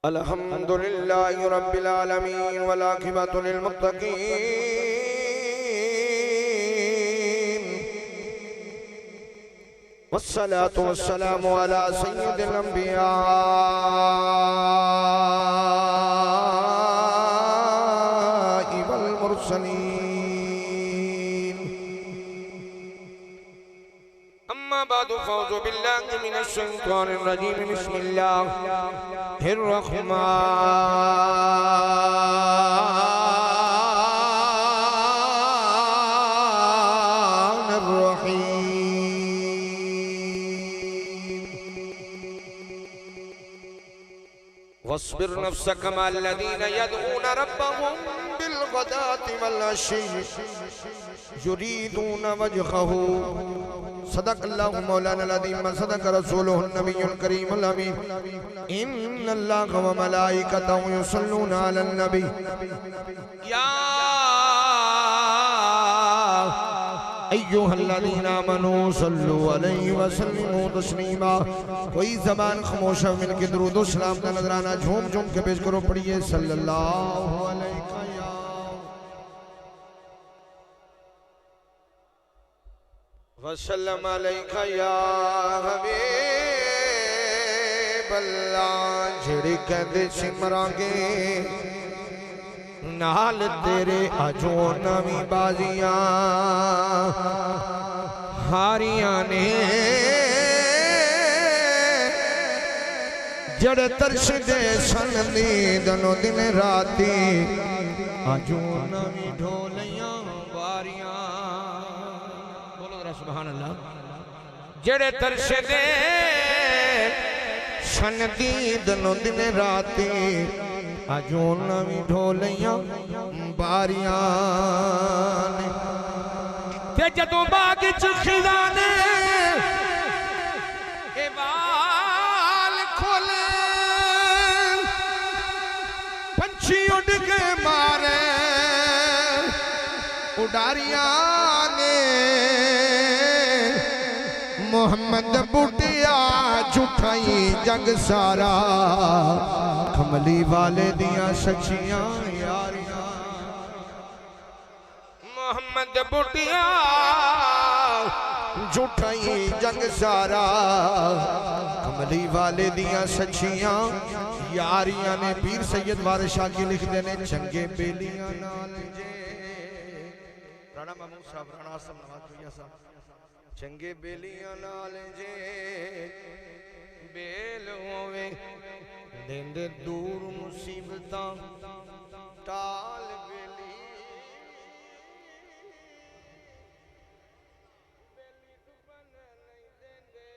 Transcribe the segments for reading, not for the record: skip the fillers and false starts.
अल्हम्दुलिल्लाहि रब्बिल आलमीन वल आक़िबतु लिल मुत्तक़ीन वस्सलातु वस्सलामु अला सय्यिदिल अंबिया वल मुरसलीन। अम्मा बादु फ़ौज़ु बिल्लाहि मिनश शैतानिर रजीम। बिस्मिल्लाहिर रहमानिर रहीम। वस्बिर नफ्सक मअल्लज़ीना यदऊना रब्बहुम बिलग़दाति वल अशी युरीदूना वजहहु। सदक़ल्लाहु मौलाना अज़ीम सदक़ रसूलुहुन नबियुल करीमुल अमीन। इन्नल्लाहा व मलाइकतहु युसल्लूना अलन नबी या अय्युहल्लज़ीना आमनू सल्लु अलैहि व सल्लिमू तस्लीमा। कोई ज़बान खामोश है मिलके दुरूद व सलाम का नजराना झूम झूम के पेश करो। पढ़िए सल्लल्लाहु अलैहि वसल्लम अलैका या हबीबल्लाह। जेड़ी कहदे सिमरांगे नाल तेरे अजो नवी बाजियां हारियां ने। जड़े तरस दे सन दनो दिन राती अजो नवी ढोलियां वारियां। सुभान अल्लाह। जड़े तरसे दे सन दनो दिन राती अजो नवी ढोलियां बारियां ने। ते जदों बाग च खिलाने ए बाल खोले पंछी उड़ के मारे उडारियां ने। मोहम्मद बुटिया झूठाई जग सारा कमली वाले दिया सच्चियां यारियां। मोहम्मद बुटिया झूठाई जग सारा कमली वाले दिया सच्चियां यारियां ने। पीर सैयद वारिस शाह जी लिखते ने चंगे बेलियां नाल जे राणा महमूद साहब राणा आसम नवाज भैया साहब। चंगे बेलियां नाल जे बेल होवे देंदे दूर मुसीबतां टाल बेली। बेली तू बन नहीं देंदे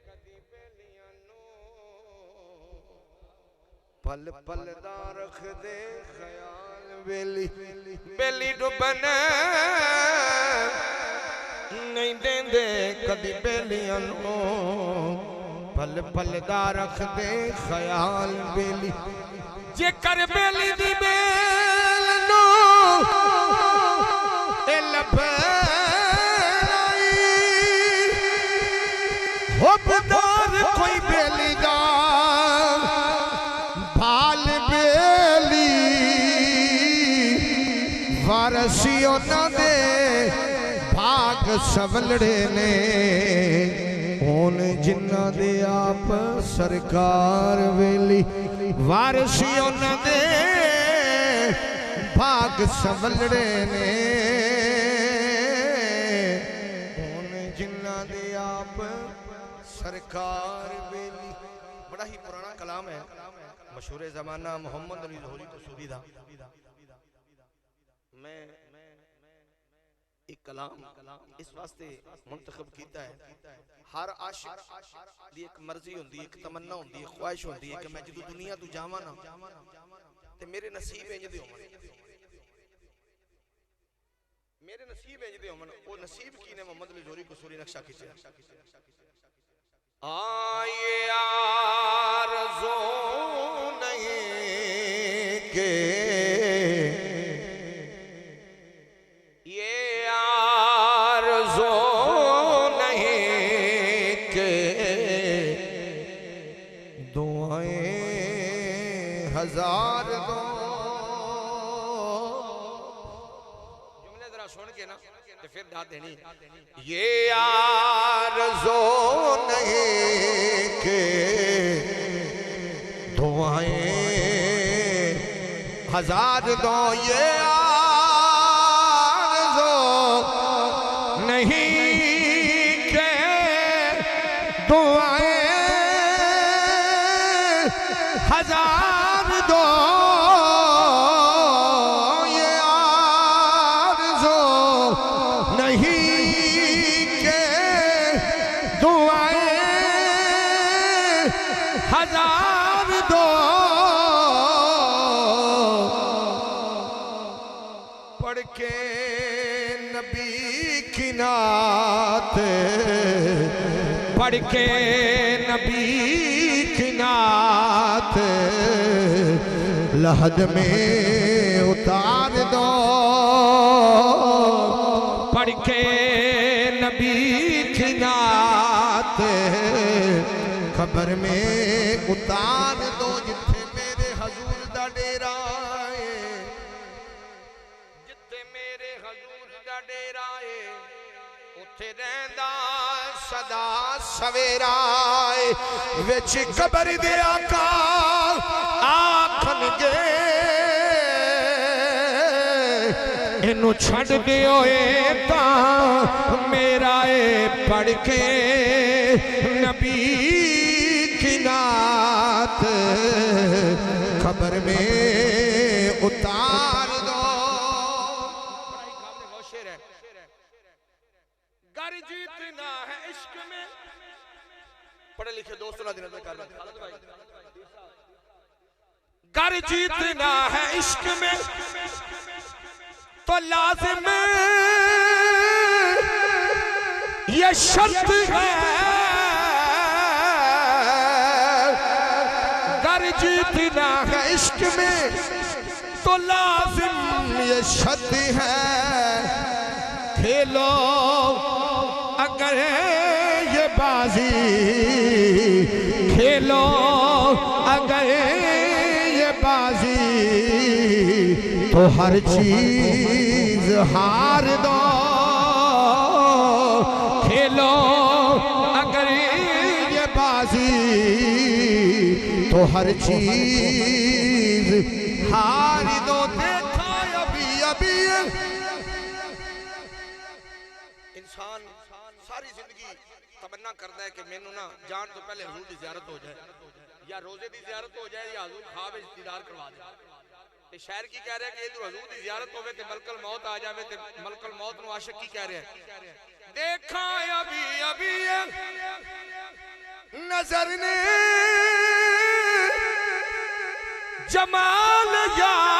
कदी बेलियां नो पल पल दा रख दे ख्याल बेली। बेली तू बन नहीं देंदे कदी बेलियां नो पल पल दा रख दे ख्याल बेली। जे कर बेली दी बेल नो ए लभराई हुबदार कोई बेली दा भाल बेली। वारसी उन्हां दे भाग सवलड़े ने हुन जिन्ना दे आप सरकार वेली। वारसी उन्हां दे भाग सवलड़े ने हुन जिन्ना दे आप सरकार वेली। बड़ा ही पुराना कलाम है मशहूर जमाना मोहम्मद अली लाहौरी कसूरी दा। मैं एक कलाम इस वास्ते मुंतखब कीता है। हर आशिक दी एक मर्जी होंदी है, एक तमन्ना होंदी है, ख्वाहिश होंदी है कि मैं जदों दुनिया तू जावां ना ते मेरे नसीब इंज दे होवन। मेरे नसीब इंज दे होवन। वो नसीब की ने मोहम्मद अली लाहौरी कसूरी नक्शा खींचा। आये आरज़ू नहीं के हजार दो। जुमले जरा सुन के ना तो फिर दाद देनी। ये आरज़ू नहीं के दुआएं हजार दो। ये आरज़ू नहीं के दुआएं हजार दो। ये आरज़ू नहीं के दुआएं हजार दो। पढ़ के नबी की नात, पढ़ के नबी की नात लहद में उतार दो। पढ़ के नबी की नात खबर में उतार दो। जिथे मेरे हजूर दा डेरा है, जिथे मेरे हजूर दा डेरा है उथे रहंदा सदा सवेरा है। विच कबर दे आका आखनगे इनू छड़ दियो तां मेरा ए। पढ़ के नबी की नात खबर में उतार दो। शेर है गर जीतना है इश्क में। पढ़े लिखे दोस्तों दिन गर जीतना है इश्क में तो लाजिम ये शर्त है। गर जीतना है इश्क में तो लाजिम ये शर्त है। खेलो अगर ये बाजी, खेलो अगर ये बाजी तो हर चीज हार दो। खेलो अगर ये बाजी तो हर चीज हार दो। देखा अभी अभी इंसान सारी जिंदगी तमन्ना करता है कि मैनू ना जान तो पहले हजूर की ज़ियारत हो जाए, या रोजे की ज़ियारत हो जाए, या हजूर ख्वाब विच दीदार करवा दे। ते शायर की कह रहा है कि इधर हजूर की ज़ियारत होवे ते मलकल मौत आ जावे ते मलकल मौत नु आशिक की कह रहा है। देखा अभी अभी नजर ने जमाल यार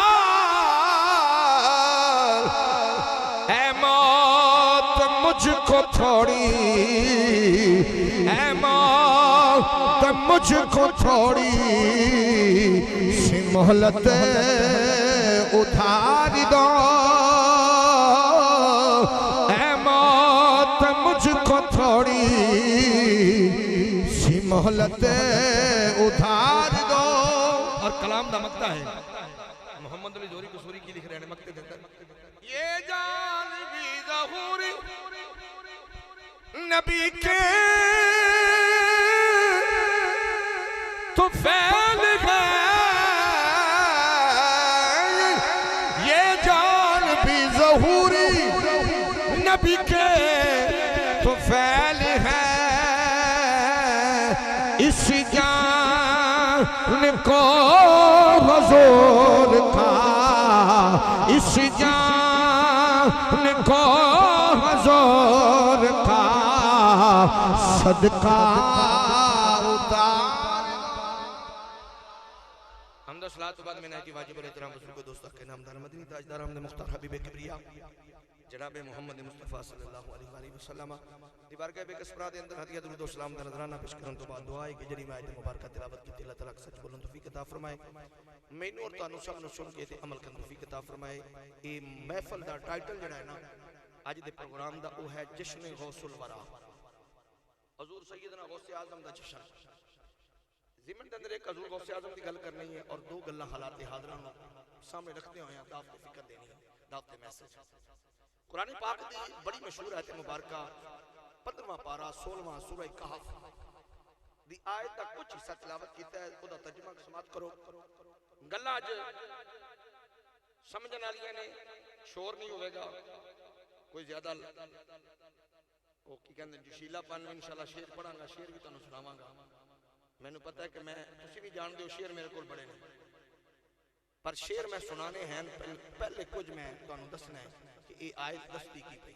ऐ मौत मुझको थोड़ी, ऐ मौत मुझको थोड़ी सी मोहलत उधार दो। ऐ मौत मुझको थोड़ी सी मोहलत उधार दो। और कलाम दा मकता है मोहम्मद अली जोरी कसूरी की लिख रहे हैं मकते देकर। ये जान भी ज़हूरी नबी के तो फैल है। ये जान भी ज़हूरी नबी के तो फैल है। इस जान को हुजूर का, इस जान को हुजूर का सदका उतार। हमदा सलात बाद में नायती वाजिब एहतराम रसूल को दोस्तों के नामदार मदनी ताजदार हमने मुख्तार हबीब किबरिया जनाब मोहम्मद मुस्तफा सल्लल्लाहु अलैहि वसल्लम दी बारगाह बेकसरा दे अंदर हदिया दुरूद व सलाम दा नजराना पेश करन तो बाद दुआ है कि जड़ी आयत मुबारक तिलावत की अल्लाह तआला सच बोलन तौफीक अता फरमाए। मैनू और तानू सब नु सुन के ते अमल करन तौफीक अता फरमाए। ए महफिल दा टाइटल जड़ा है ना आज दे प्रोग्राम दा वो है जश्न गौसुल वरा। हजूर सैयदना गौसे आजम दा जश्न जिमन के अंदर एक हजूर गौसे आजम की गल करनी है और दो गल्लां हालात हाज़िरा सामने रखते हुए दावत फिक्र देनी है, दावत मैसेज। कुरान पाक दी बड़ी मशहूर आयत मुबारक 15वां पारा 16वां सूरह कहफ दी आयत का कुछ हिस्सा तिलावत कीता है, ओदा तर्जुमा समाप्त करो। गल्लां अज समझण वालियां ने, शोर नहीं होवेगा, कोई ज्यादा वो की कहंदे जोशीलापन में इंशाअल्लाह शेर पढ़ांगा, शेर भी तुहानू सुनावांगा। मैनू पता है कि मैं तुसीं भी जानदे हो शेर मेरे कोल बड़े ने, पर शेर मैं सुनाने हैं। पहले कुछ मैं तुहानू दसना है कि ये आयत दसदी की पई।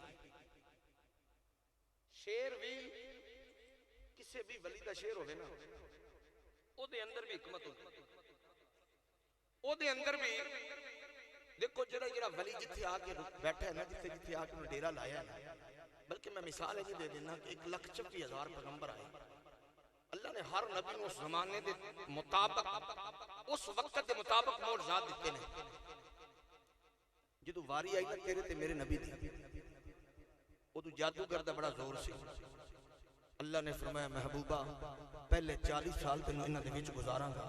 शेर भी किसी भी वली का शेर होवे ना, ओदे अंदर भी हिकमत होंदी, ओदे अंदर भी देखो जेड़ा वली जिथे आके बैठा है ना, जिथे जिथे आके डेरा लाया है, बल्कि मैं मिसाल है दे देना कि 1,36,000 पैगंबर आए। अल्लाह ने हर नबी को उस जमाने के मुताबिक, उस वक्त के मुताबिक मोअज़ज़ात दिते ने। जो वारी आई ना तेरे ते मेरे नबी दी, उदू जादूगर दा बड़ा जोर सी। अल्लाह ने फरमाया महबूबा पहले 40 साल तेनू इन्हां दे विच गुजारांगा,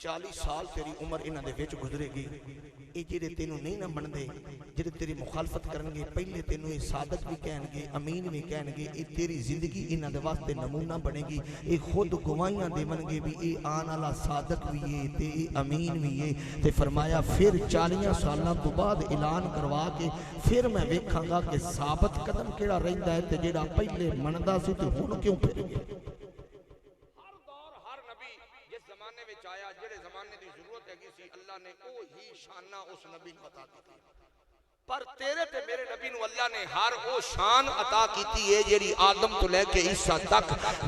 40 साल तेरी उम्र इन्हां दे विच गुजरेगी। ये जेडे तेनू नहीं ना मनदे, जेडे तेरी मुखालफत करनगे, पहले तेनू ये सादक भी कहणगे, अमीन भी कहणगे। ये तेरी जिंदगी इन्हां दे वास्ते नमूना बनेगी। ये खुद गवाहियां देवणगे भी ये आने वाला सादक भी है ते ये अमीन भी है। ते फरमाया फिर 40 सालों तो बाद ऐलान करवा के फिर मैं वेखांगा कि साबत कदम केड़ा रहिंदा है ते जेड़ा पहले मनदा सी ते हुण क्यों फिर गया। शाना उस नबी को अता की, पर तेरे ते मेरे नबी नू अल्लाह ने हर वो शान अता की है जेड़ी आदम तो लेके ईसा तक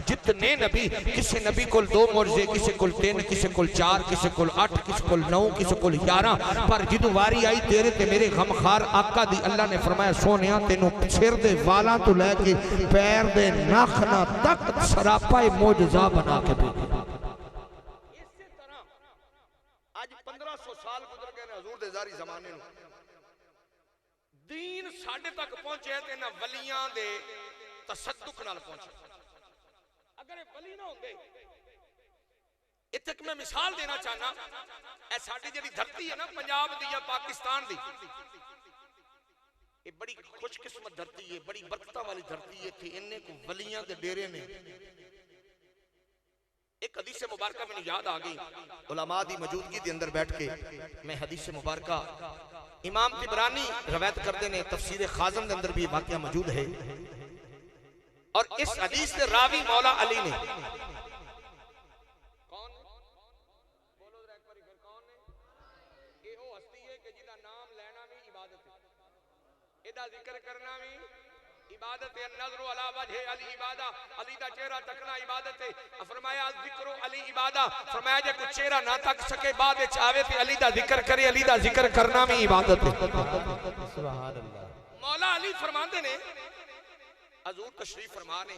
जितने नबी, किसी नबी को 2 मुअज़्ज़े, किसी को 3, किसी को 4, किसी को 8, किसी को 9, किसी को 11, पर जिदू वारी आई तेरे ते मेरे गमखार आका दी, अल्लाह ने फरमाया सोनिया तेनू सिर दे वालां तो लेके पैर दे नाखना तक सरापा मोजज़ा बना के दे। जमाने दीन साडे तक पहुंचे ते ना वलियां दे तसद्दुक नाल पहुंचे। अगर वली ना होंदे, इत्थे मैं मिसाल देना चाहना, ए साडी जेडी धरती है ना पंजाब दी या पाकिस्तान दी, ये बड़ी खुशकिस्मत धरती है, बड़ी बरकतां वाली धरती है। इत्थे इन्ने को वलियां दे डेरे ने। एक हदीस मुबारक मैंने याद आ गई, उलमा दी मौजूदगी के अंदर बैठ के मैं हदीस मुबारक इमाम तिबरानी रवायत करते ने, तफसीर खाज़म के अंदर भी वाकया मौजूद है। और इस हदीस के रावी मौला अली ने, कौन बोलो जरा एक बार फिर कौन है? ये वो हस्ती है कि जिसका नाम लेना भी इबादत है, इदा जिक्र करना भी इबादत है। नज़र अला वजह अली इबादा, अली दा चेहरा तकना इबादत है। फरमाया जिक्र अली इबादा, फरमाया जे कोई चेहरा ना तक सके बाद विच आवे ते अली दा जिक्र करे, अली दा जिक्र करना भी इबादत है। सुभान अल्लाह। मौला अली फरमाते ने, हजूर तशरीफ फरमा ने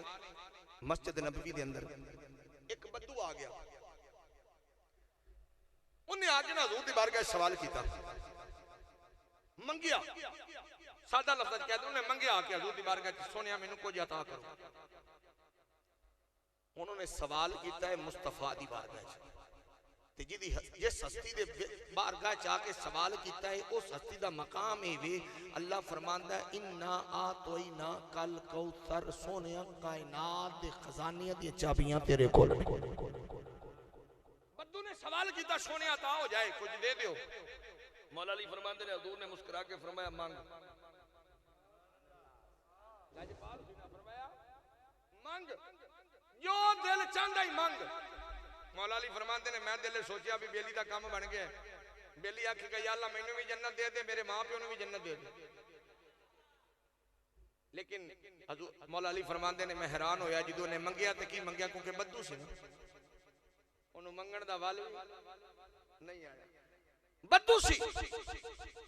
मस्जिद नबवी दे अंदर, एक बद्दू आ गया, उन्हें आके ना हजूर दी बारगाह सवाल किया, मंगिया, सादा लफ्ज़ कहते उन्हें मंगे आके हजूर दी बारगाह सोनिया मैनू कुछ अता करो। उन्होंने सवाल किया है मुस्तफा दी बारगाह ते जिदी जिस हस्ती दे बारगाह च आके सवाल किया है उस हस्ती दा मकाम है वे। अल्लाह फरमांदा है इन्ना आतोइना कल कौसर, सोनिया कायनात दे खजानियां दी चाबियां तेरे कोल। बद्दू ने सवाल किया सोनिया अता हो जाए, कुछ दे दियो। मौला अली फरमांदे ने, हजूर ने मुस्कुरा के फरमाया मांग। फरमाया मंग, जो दिल चाहता ही मंग। मौला अली फरमाते ने, मैं दिल सोचा भी बेली का काम बन गया। बेली आखेगा या अल्लाह मैनू भी जन्नत दे दे, मेरे मां प्यो भी जन्नत दे दे। लेकिन मौला अली फरमाते ने, मैं हैरान होया जो ने मंगया तो की मंगया, क्योंकि बद्दू से उन्होंने मंगण का वल नहीं आया, बद्दू सी।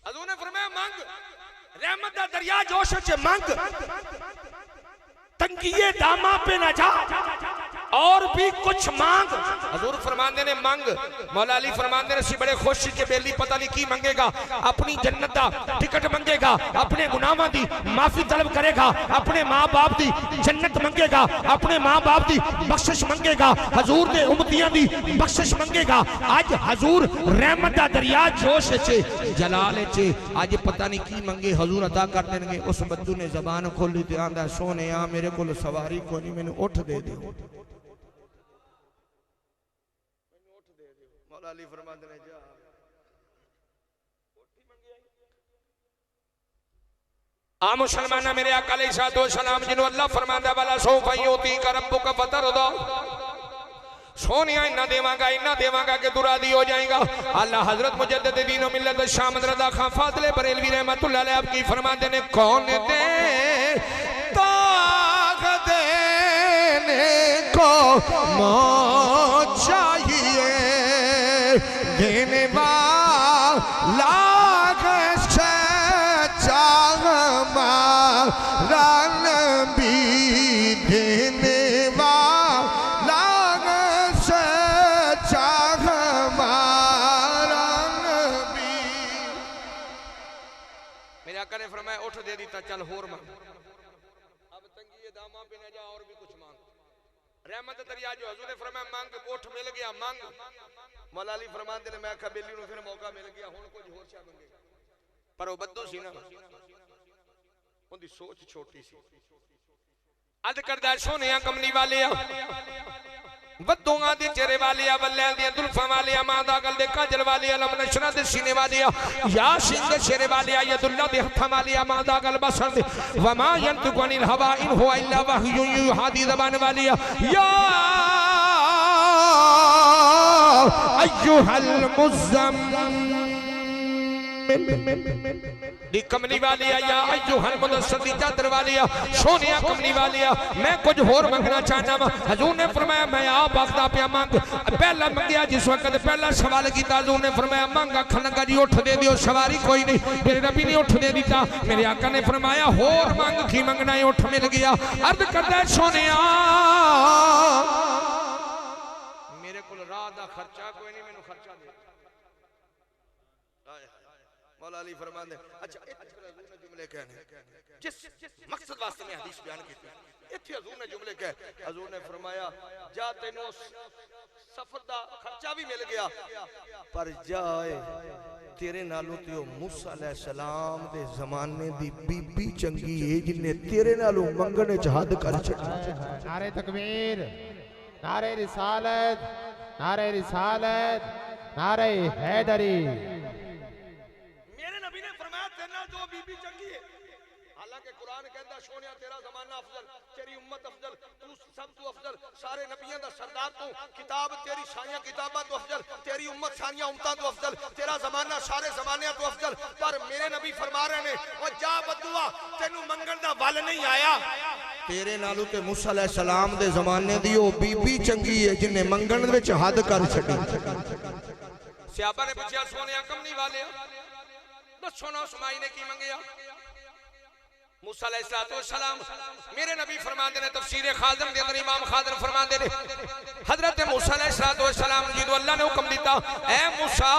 हजूर ने फरमाया मंग, रहमत दा दरिया जोश च मंग, तंगिए दामा पे ना जा, और भी कुछ मांग। हजूर फरमाते ने मंग। मौला अली फरमाते ने सी बड़े खुशी के बेली पता नहीं की मंगेगा, अपनी जन्नत दा टिकट मंगेगा, अपने गुनाहों दी माफी तलब करेगा, अपने मां बाप दी जन्नत मंगेगा, अपने मां बाप दी बख्शिश मंगेगा, हजूर दे उम्मतियां दी बख्शिश मंगेगा। आज हजूर रहमत दा दरिया जोश चे जलाल चे आज पता नहीं की मंगे हजूर अदा कर देंगे। उस बद्दू ने जबान खोली ते आंदा सोने आ मेरे को सवारी को नहीं, मैंने उठ दे दे। मौला अली फरमाते ने जा आ मुसलमाना मेरे आका अलैहिस्सलातु वस्सलाम जिन्हों अल्लाह फरमांदा वाला सौफा युतीका रब्बुका फतरदा, सोनिया इन्ना देवांगा कि तू राजी हो जाएगा। अल्लाह हजरत मुजद्दिद दीन व मिल्लत शामद रज़ा खान फातिले बरेलवी रहमतुल्लाह अलैह आपकी फरमाते ने कौन दे ताक देने को मौत चाहिए, देने वाला उठ दे दीता चल होर मांग। अब तंगी दामा पे न जा और भी कुछ मांग। रहमत दरिया जो हजूर ने फरमाया मांग, उठ मिल गया मांग। मौला अली फरमाते ने मैं आखा बेली नु फिर मौका मिल गया हुन कुछ होर शा मंगेगा। पर वो बद्दू सी ना, उनदी सोच छोटी सी। अद करदा सोने कमली वाले बद्दूआं दे चेहरे वाले बल्लैल दी जुल्फां वाले मादा गल दे काजल वाले अलम नशरा दे सीने वाले या सिंह दे चेहरे वाले यदुल्ला दे हत्थां वाले मादा गल बसर दे वमा यंतुकु अनिल हवा इन हुवा इल्ला वहयु युहादी ज़बान वाले या अय्युहल मुज़म्मिल दी कमली वाली या अय्युहल मुदस्सिर चादर वाली सोनिया कमली वाली मैं कुछ होर मंगना चाहना वा। हजूर ने फरमाया मैं आप आखदा पिया मंग। पहला मंगया जिस वक्त पहला सवाल किया हजूर ने फरमाया मंग आखन लगा जी उठ दे दियो सवारी कोई नहीं। मेरे नबी ने उठ दे दिता। मेरे आका ने फरमाया होर मंग की मंगना है, उठ मिल गया। अर्ज करदा सोनिया मेरे को रात दा खर्चा कोई नहीं, मैनू खर्चा दे। मौला अली फरमाते अच्छा हजूर ने जुमले कहने जिस मकसद वास्ते में हदीस बयान की इत्थे हजूर ने जुमले कहे। हजूर ने फरमाया जा तेनू सफर दा खर्चा भी मिल गया पर जाए तेरे नालों ते ओ मूसा अलैहिस्सलाम दे जमाने दी बीबी चंगी है जिन्ने तेरे नालों मंगने च हद कर छड़ी। नारे तकबीर, नारे रिसालत, नारे रिसालत, नारे हैदरी। जो बीबी चंगी है हालांकि कुरान कहता सोनिया तेरा जमाना अफजल, तेरी उम्मत अफजल, तू सब तू अफजल, सारे नबियों दा सरदार तू, किताब तेरी सारियां किताबां तो अफजल, तेरी उम्मत सारियां उम्मतां तो अफजल, तेरा जमाना सारे जमाने तो अफजल। पर मेरे नबी फरमा रहे ने ओ जा बद्दुआ तेनू मंगण दा वल नहीं आया, तेरे नालों ते मूसा अलैहिस्सलाम दे जमाने दी ओ बीबी चंगी है जिन्ने मंगण विच हद कर छड़ी। सहाबा ने पूछा सोनिया कमली वाले दसो ना सुमाई ने की मंगया। मूसा अलैहिस्सलाम मेरे नबी फरमाते ने तफसीर खाज़िम दे अंदर इमाम खाज़िम फरमाते ने हजरत मूसा अलैहिस्सलाम जी को अल्लाह ने हुक्म दिता ए मूसा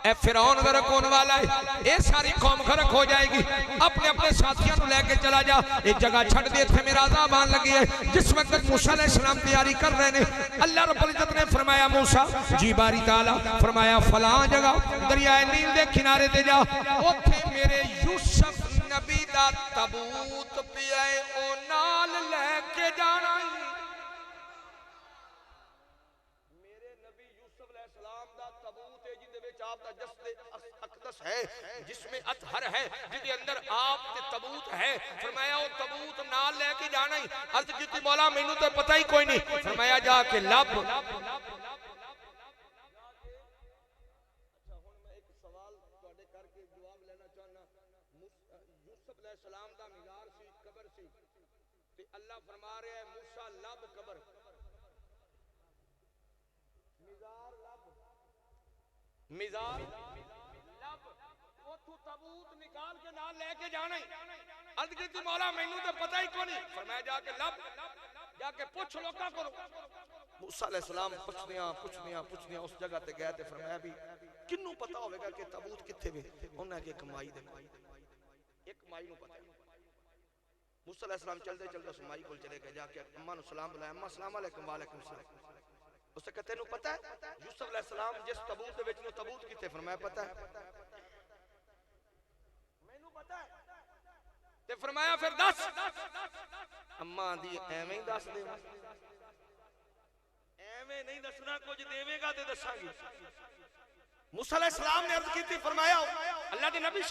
ए फिरौन गरक होने वाला है, ये सारी कौम गरक हो जाएगी, अपने अपने साथियों को लेके चला जा, एक जगह छड़ दे थे मेरा अज़ाब आने लगी है। जिस वक्त मूसा अलैहिस्सलाम तैयारी कर रहे ने अल्लाह रब्बुल इज्जत ने फरमाया मूसा जी बारी ताला फरमाया फलां जगह दरियाए नील दे किनारे ते जा, ओथे मेरे यूसुफ नबी दा तबूत पिया ओ नाल लेके जाना। है जिसमें अतहर है जिसके अंदर आप ते तबूत है। फरमाया वो तबूत नाल लेके जाना ही। अर्ज की मौला मैनू तो पता ही कोई नहीं। फरमाया जाके लब। अल्लाह फरमा रहा है मूसा लब कबर मिजार तबूत निकाल के नाल लेके जाना ही। अर्ज की मौला मैनू तो पता ही कोई नहीं। फरमाया जाके लब जाके पुछ लोका करो। मूसा अलैहिस्सलाम पुछदियां उस जगह ते गए ते फरमाया भी किन्नू पता होवेगा कि ताबूत किथे वे? उन्हें कि एक माई दे एक माई नू पता। मूसा अलैहिस्सलाम चलते चलते उस माई को चले गए, जाके अम्मा नू सलाम बुलाया, अम्मा अस्सलाम वालेकुम। वालेकुम सलाम। उससे कहते तेनू पता है यूसुफ अलैहिस्सलाम जिस ताबूत दे विच नु ताबूत किथे? फरमाया पता है, मैनू पता है। ते फरमाया फिर दस। अम्मा दी एवें ही दस दे, एवें नहीं दसना, कुछ देवेगा ते दसांगी। मूसा अलैहिस्सलाम ने अर्ज की, फरमाया अल्लाह दे नबी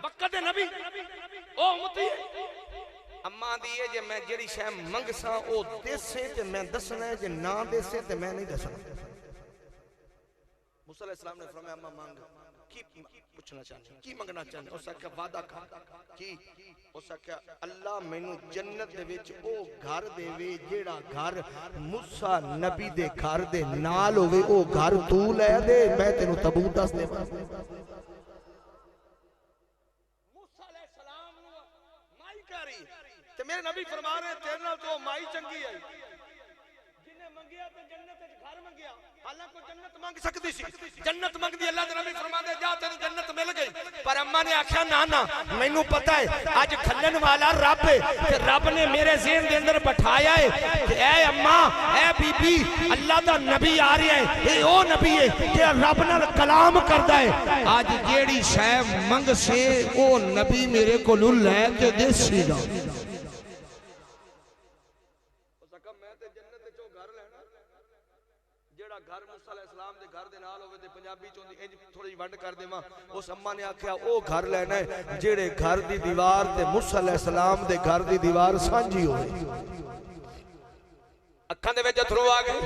वक्त दे नबी ओ उम्मती अम्मा दी है जे मैं जेड़ी शै मंगसा ओ देसे ते मैं दसना है, जे ना देसे ते मैं नहीं दसना। मूसा अलैहिस्सलाम ने फरमाया अम्मा मांग की पूछना चाहते, की मंगना चाहते? उस आख्या वादा कर की? उस आख्या अल्लाह मैनू जन्नत दे विच ओ घर देवे जेड़ा घर मूसा नबी दे घर दे नाल होवे, ओ घर तू ले दे, मैं तेनू ताबूत दस देवां। मूसा अलैहिस्सलाम नु माई करी ते मेरे नबी फरमा रहे तेरे नाल तो माई चंगी आई, जिन्हें मंगिया ते जन्नत विच घर मंगिया। हालांकि जन्नत मांग सकती सी, जन्नत मंगदी, अल्लाह दे नबी फरमांदे जा तेरी जन्नत मिल गई। पर अम्मा ने आख्या ना ना मैनू पता है अज खलन वाला रब है ते रब ने मेरे ज़हन दे अंदर बैठाया है कि ए अम्मा ए बीबी अल्लाह दा नबी आ रहा है, ये ओ नबी है कि रब नाल कलाम करदा है। आज जेड़ी शै मंग से ओ नबी मेरे कोलों लै के देसीगा। घर मूसा अलैहिस्सलाम दे घर दे नाल होवे ते पंजाबी चों इंज थोड़ी वंड कर देवां। उस अम्मा ने आख्या ओ घर लेना है जेड़े घर दी दीवार ते मूसा अलैहिस्सलाम दे घर दी दीवार सांझी होवे। अखां दे विच अथरू आ गए।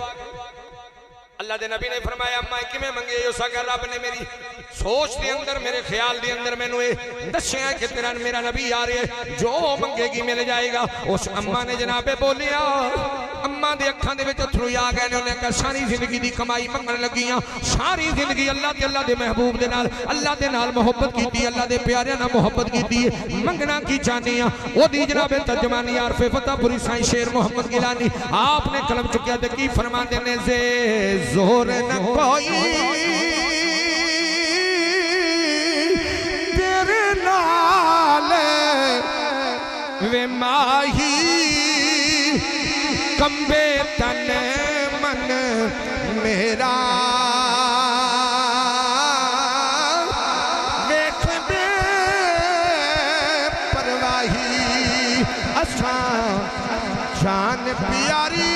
अल्लाह दे नबी ने फरमाया अम्मा किवें मंगे? उस आख्या रब ने मेरी सोच दे अंदर मेरे ख्याल दे अंदर मैनू ए दस्सिया कि तेरा मेरा नबी आ रहा है, जो मंगेगी मिल जाएगा। उस अम्मा ने जनाबे बोलिया, अम्मा दे अखां दे विच अथरू आ गए ने। उन्हें कहा सारी जिंदगी दी कमाई मंगण लगियां, सारी जिंदगी अल्लाह ते अल्लाह दे महबूब दे नाल अल्लाह दे नाल मोहब्बत कीती, अल्लाह दे प्यारे नाल मोहब्बत कीती है, मंगना की चाहनी आ। ओदी जनाबे तर्जमानी आरफे फतेहपुरी साईं शेर मोहम्मद गिलानी आपने कलम चुकिया ते की फरमांदे ने जे जोर न कोई तेरे नाल वे माही कंबे तन मन मेरा वेख बे परवाही असा शान प्यारी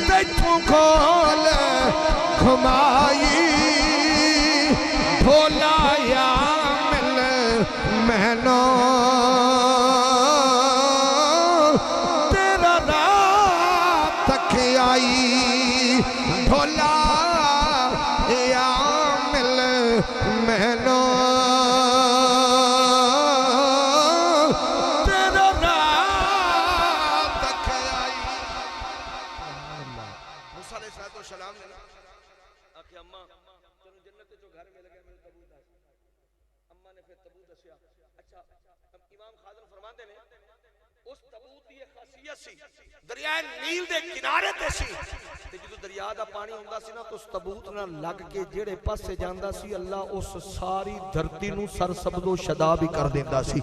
तैथों खोल घुमाई भोलाया मिल मैनो तेरा रात तक आई भोला या मिल मैनो तेरा रात तक आई। मूसा अलैहिस्सलाम ने आखे अम्मा तेनू जन्नत चो घर मिल गया, मैनू तबूत दस। अम्मा ने फिर तबूत दसिया। अच्छा इमाम खाज़न फरमाते ने उस तबूत दी एक खासियत सी दरिया नील दे किनारे ते सी ते जदों दरिया दा पानी हुंदा सी ना तो उस तबूत नाल लग के जेड़े पासे जांदा सी अल्लाह उस सारी धरती नू सरसब्ज़ो शदाब ही कर देंदा सी।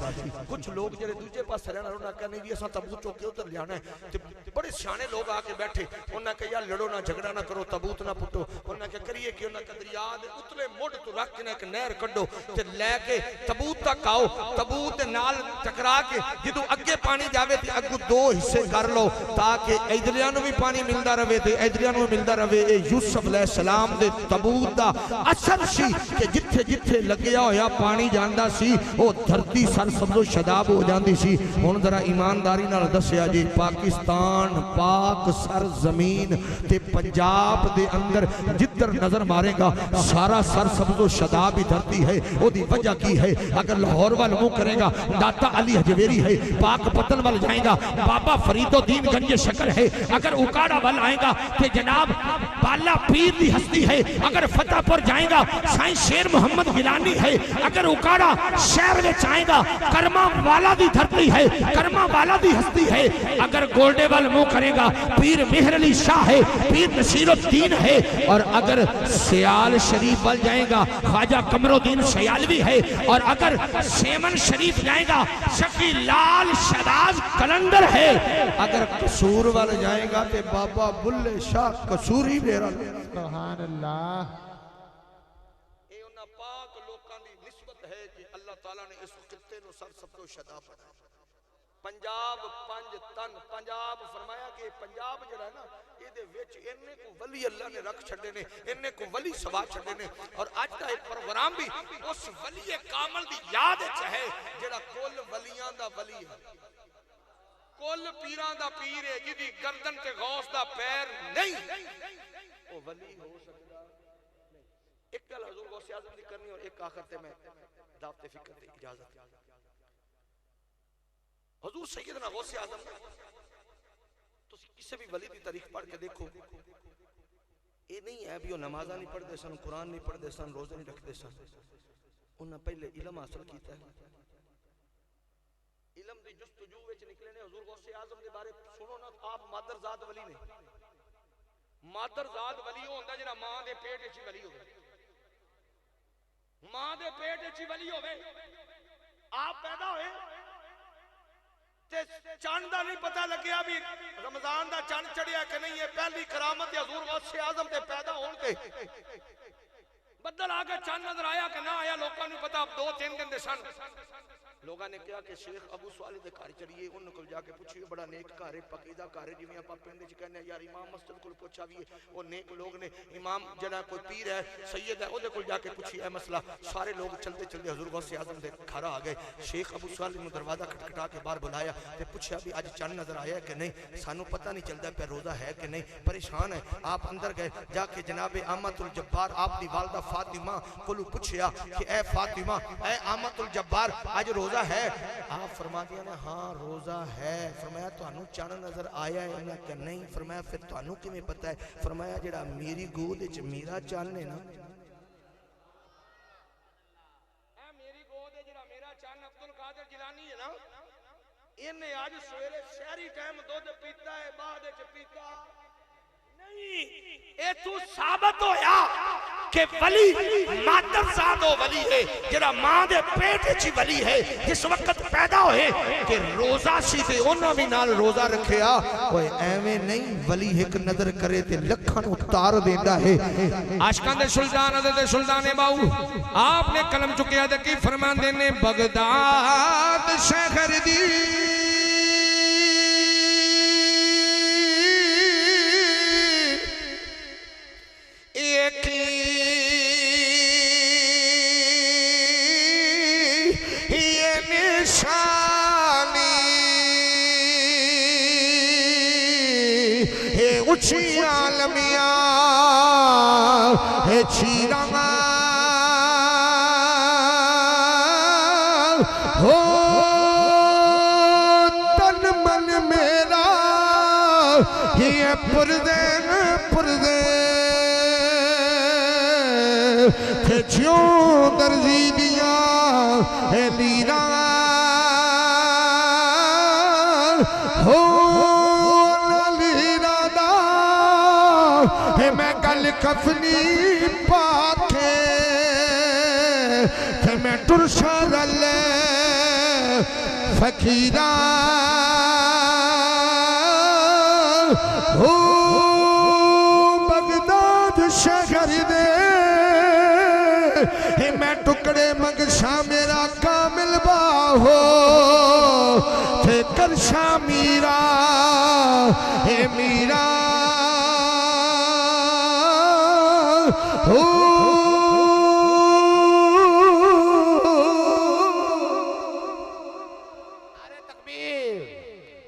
कुछ लोग जेड़े दूजे पासे रहना उन्हां कहने भी असां तबूत चुक के उधर जाना है ते बड़े सियाणे लोग आके बैठे उन्हां कहा यार लड़ो ना झगड़ा ना करो तबूत ना पुटो। उन्हां कहा करिए कि उन्हां कहा दरिया दे उतले मुड़ तो रख के ना एक नहर कड्डो ते लैके तबूत तक आओ, तबूत दे नाल टकरा के जदों अगे पानी जावे ते अगू दो हिस्से कर लो ताकि इधरियां नूं भी पानी मिलदा रहे ते इधरियां नूं मिलदा रहे। ए यूसुफ अलैहिस्सलाम दे तबूत दा असर सी कि जिथे जिथे लगया होया पानी जांदा सी ओ धरती सरसब्ज़ो शदाब हो जांदी सी। हुण जरा ईमानदारी नाल दस्सिया जी पाकिस्तान पाक सर जमीन ते पंजाब दे अंदर जिधर नजर मारेगा सारा सरसब्ज़ो शदाब ही धरती है। ओदी वजह की है। अगर लाहौर वाल मुंह करेगा दाता अली हजवेरी है। पाक पतन वाल जाएगा बाबा फरीदुद्दीन गंज शकर है। अगर उकाड़ा वाल आएगा तो जनाब बाला पीर की हस्ती है। अगर फतेहपुर जाएगा साईं शेर मोहम्मद गिलानी है। अगर उकाड़ा शहर में आएगा कर्मा वाला की धरती है, कर्मा वाला की हस्ती है। अगर गोल्डे वाल मुंह करेगा पीर मेहर अली शाह है, पीर नसीरुद्दीन है। और अगर सियाल शरीफ वाल जाएगा ख्वाजा कमरुद्दीन सयालवी है। और अगर सेमन शरीफ जाएगा शकी लाल शहबाज कलंदर है। अगर कसूर वाल जाएगा तो बाबा बुल्ले शाह कसूरी मेरा। सुभान अल्लाह। ये उन्हां पाक लोकां दी निस्बत है कि अल्लाह ताला ने इस खित्ते नु सब तो शदा बनाया। पंजाब पंज तन पंजाब फरमाया कि पंजाब जड़ा है ना ਇਹਦੇ ਵਿੱਚ ਇੰਨੇ ਕੋ ਵਲੀ ਅੱਲਾ ਨੇ ਰੱਖ ਛੱਡੇ ਨੇ, ਇੰਨੇ ਕੋ ਵਲੀ ਸਵਾ ਛੱਡੇ ਨੇ। ਔਰ ਅੱਜ ਦਾ ਇਹ ਪ੍ਰੋਗਰਾਮ ਵੀ ਉਸ ਵਲੀ ਕਾਮਲ ਦੀ ਯਾਦ ਵਿੱਚ ਹੈ ਜਿਹੜਾ ਕੁੱਲ ਵਲੀਆਂ ਦਾ ਵਲੀ ਹੈ, ਕੁੱਲ ਪੀਰਾਂ ਦਾ ਪੀਰ ਹੈ, ਜਿਹਦੀ ਗਰਦਨ ਤੇ ਗੌਸ ਦਾ ਪੈਰ ਨਹੀਂ, ਉਹ ਵਲੀ ਹੋ ਸਕਦਾ ਨਹੀਂ। ਇੱਕ ਗੱਲ ਹਜ਼ੂਰ ਗੌਸ ਆਜ਼ਮ ਦੀ ਕਰਨੀ और एक आखिर ते मैं दावत फिक्र दी इजाजत। हजूर सैयदना गौसे आजम किसी भी वली की तारीख पढ़ के देखो, ये नहीं है भी वो नमाजा नहीं पढ़ते सन, कुरान नहीं पढ़ते सन, रोजे नहीं रखते सन। उन्हें पहले इलम हासिल किया है, इलम की जुस्तजू विच निकले ने। हजूर गौसे आजम के बारे सुनो ना, आप मादरजाद वली ने। मादरजाद वली वो होंदा जिहड़ा मां दे पेट विच वली होवे, मां दे पेट विच वली होवे। आप पैदा होए चंद का नहीं पता लग्या भी रमजान का चंद चढ़िया कि नहीं। है पहली करामत हजूर गौसे आजम के पैदा होने बदल आके चंद नजर आया कि ना आया, लोगों को पता। 2-3 दिन सन लोगों ने कहा कि शेख अबू स्वाली के घर चढ़िए, उन्होंने जाके पूछिए, बड़ा नेक घर है, पकीदा घर है, जिवें आपां पिंड च कहने यार इमाम मस्जिद को पूछा भी वो नेक लोग ने। इमाम जरा कोई पीर है सैयद है उहदे कोल जाके पूछिए मसला। सारे लोग चलते चलते हजूर गौसे आजम के घर आ गए। शेख अबू स्वाली ने दरवाजा खटखटा के बाहर बुलाया तो पूछा भी अज चंद नजर आया कि नहीं, सानू पता नहीं चलता पे रोजा है कि नहीं, परेशान है। आप अंदर गए, जाके जनाबे आमतुल जब्बार आपकी वालदा फातिमा को पूछया कि ए फातिमा ए आमतुल जब्बार अज रोजा है? आप फरमा दिया ने हाँ रोजा है। फरमाया तुहानू चंद नजर आया है? उन्हें कहा नहीं। फरमाया फिर तुहानू किवें पता है? फरमाया जेड़ा मेरी गोद विच मेरा चंद है ना, मेरी गोद विच जेड़ा मेरा चंद अब्दुल कादिर जिलानी है ना, इन्हें आज सवेरे शहरी टाइम दूध पीता है, बाद विच पीता नहीं। ए तू साबित होया कि वली मादरजाद वली है, जेड़ा मां दे पेट विच वली है। जिस वक्त पैदा होए कि रोजा सी ते उन्हां भी नाल रोजा रखिया। ओए एवें नहीं, वली एक नजर करे ते लखां नूं तार देंदा है। आशिकां दे सुल्तान अदे दे सुल्तान बाऊ आपने कलम चुकिया ते की फरमांदे ने, बगदाद शहर दी उची आलमिया है चीरा हो तन मन मेरा ये पुरदे पुरदे थे ज्यों दर्जी दिया है लीरा हो मैं गल कफनी पाके थे मैं टुरशा रले फकीरा हो बगदाद शहर दे मैं टुकड़े मंगशा मेरा कामिल बाहो थे करशा मीरा हे मीरा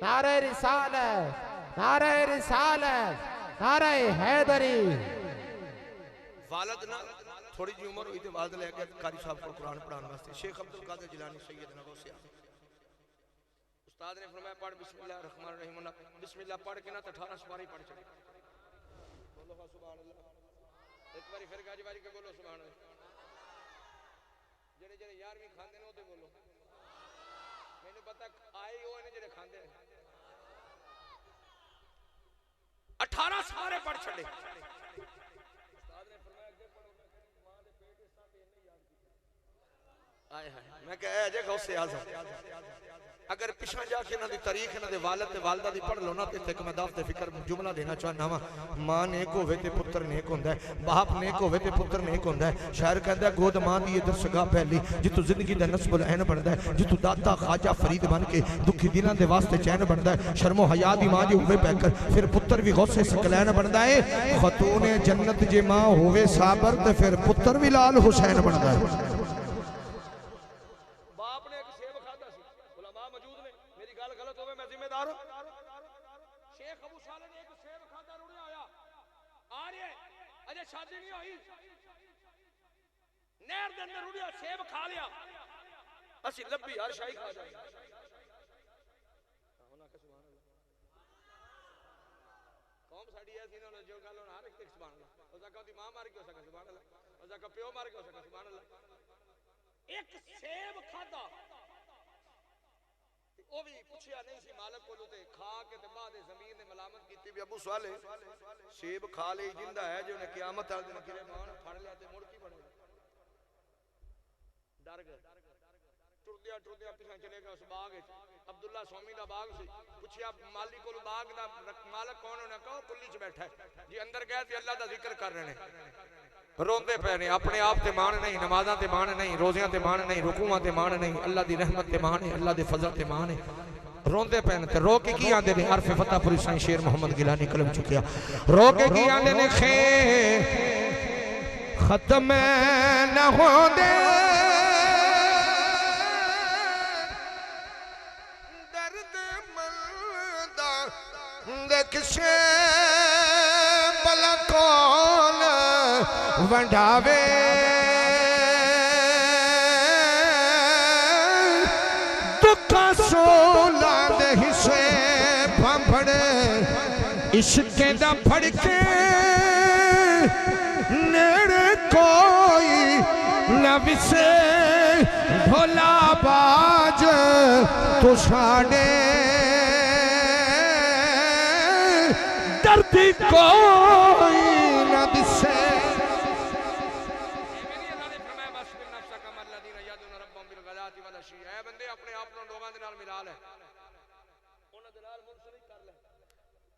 नारे रिसालत, नारे रिसालत, नारे हैदरी। वालद ना थोड़ी जी उम्र हुई तो बाद ले गया कारी साहब को कुरान पढ़ाने वास्ते। शेख अब्दुल कादिर जिलानी सैयदना गौसे आज़म उस्ताद ने फरमाया पढ़ बिस्मिल्लाह रहमान रहीम, बिस्मिल्लाह पढ़ के ना तो 18 सुपारी पढ़ चली। बोलो सुभान अल्लाह, एक बारी फिर गाजी बारी के बोलो सुभान अल्लाह। जेड़े जेड़े 11वीं खांदे ने ओते बोलो, मैंने पता आए हो ने जेड़े खांदे ने 18 सारे पढ़ छड़े। उस्ताद ने फरमाया अगे पढ़ो, मां दे पेट इस तरह इन्ने याद किया। आए हाय, मैं कह अजे गौसे आज़म अगर पिछा जाके इन्हां दी तारीख इन्हां दे वालिद ते वालिदा दी पढ़ लो ना ते इक मैं दावत फिक्र जुमला देना चाहना वा। मां नेक होवे ते पुत्र नेक हुंदा है, बाप नेक होवे ते पुत्र नेक हुंदा है। शायर कहंदा गोद मां दी इधर सगा पहली जितू जिंदगी दा नस्बुल ऐन बनदा है, जितू दाता खाजा फरीद बन के दुखी दिलां दे वास्ते चैन बनदा है। शर्मो हया दी मां जे होवे पैकर फिर पुत्र भी गौसे सकलैन बनदा है। खतून जन्नत जे मां होवे साबर ते फिर पुत्र भी लाल हुसैन बनदा है। शादी नहीं हुई, नहर के अंदर रुड़िया सेब खा लिया, असि लब्बी हर शाही खा जाए। कौम साड़ी ऐसी ना जो गल हर एक सुभान अल्लाह, हो सका दी मां मार के हो सका सुभान अल्लाह, हो सका प्यो मार के हो सका सुभान अल्लाह। एक सेब खादा ओ भी पूछया नहीं सी मालिक कोलों ते खा के ते बाद जमीन ने मलामत कीती भी अबू साले सेब खा ले जिंदा है जो ने कियामत वाले दिन किरे मान फड़ लिया ते मुड़ की बनेगा। डर गए, टुरदिया टुरदिया पिछा चले गए उस बाग विच। अब्दुल्ला स्वामी दा बाग सी, पूछया माली कोल बाग दा मालिक कौन होना, कहो कुल्ली च बैठा है जी। अंदर गए ते अल्लाह दा जिक्र कर रहे ने, रोंदे पे ने, अपने आप ते मान नहीं, नमाज़ां ते मान नहीं, रोज़ियां ते मान नहीं, रुकूआं ते मान नहीं, अल्लाह दी रहमत ते मान है, अल्लाह दे फजल ते मान है। रोंदे पे ने ते रो के की आंदे ने, अरफ फतेहपुरी साईं शेर मोहम्मद गिलानी कलम चुकिया, रो के की आंदे ने खे खत्म न होंदे दर्द मंदा देख से भला कौन वंडावे दुखा सोला दे हिस्से फंफड़े इश्क दा फड़के नेड़े कोई न विसे भोला बाज तो साडे दर्द कोई न दिसे। बंदे अपने आप लोगों के नाल मिला ले, उन्होंने नाल मुंसलिक कर ले,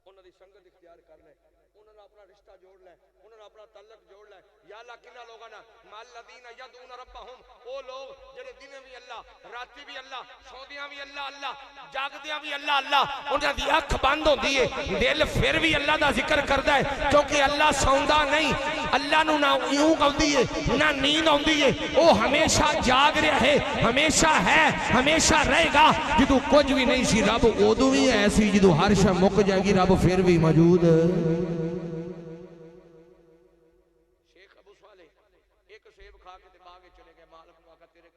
उन्होंने संगत इख्तियार कर ले, उन्होंने अपना रिश्ता जोड़ ले, उन्होंने अपना तल्लक जोड़ ले। या अल्लाह किन्ना लोगों ना माल्लदीना यदून रब्बहुम, वो लोग जेड़े दिने भी अल्लाह, राती भी अल्लाह, सोदियां भी अल्लाह अल्लाह, जागदियां भी अल्लाह अल्लाह, उन्हां दी अख बंद होंदी है, दिल फिर भी अल्लाह दा जिक्र करदा है, क्योंकि अल्लाह सौंदा नहीं। अल्लाह नू ना यूं आउंदी है ना नींद आउंदी है, वो हमेशा जाग रहा है, हमेशा है, हमेशा रहेगा। जदों कुछ भी नहीं सी रब उदों भी है सी, जदों हर शय मुक जाएगी रब फिर भी मौजूद है। शेख अबू साले एक सेब खा के ते बाग चले गए, मालिक नू आखा तेरे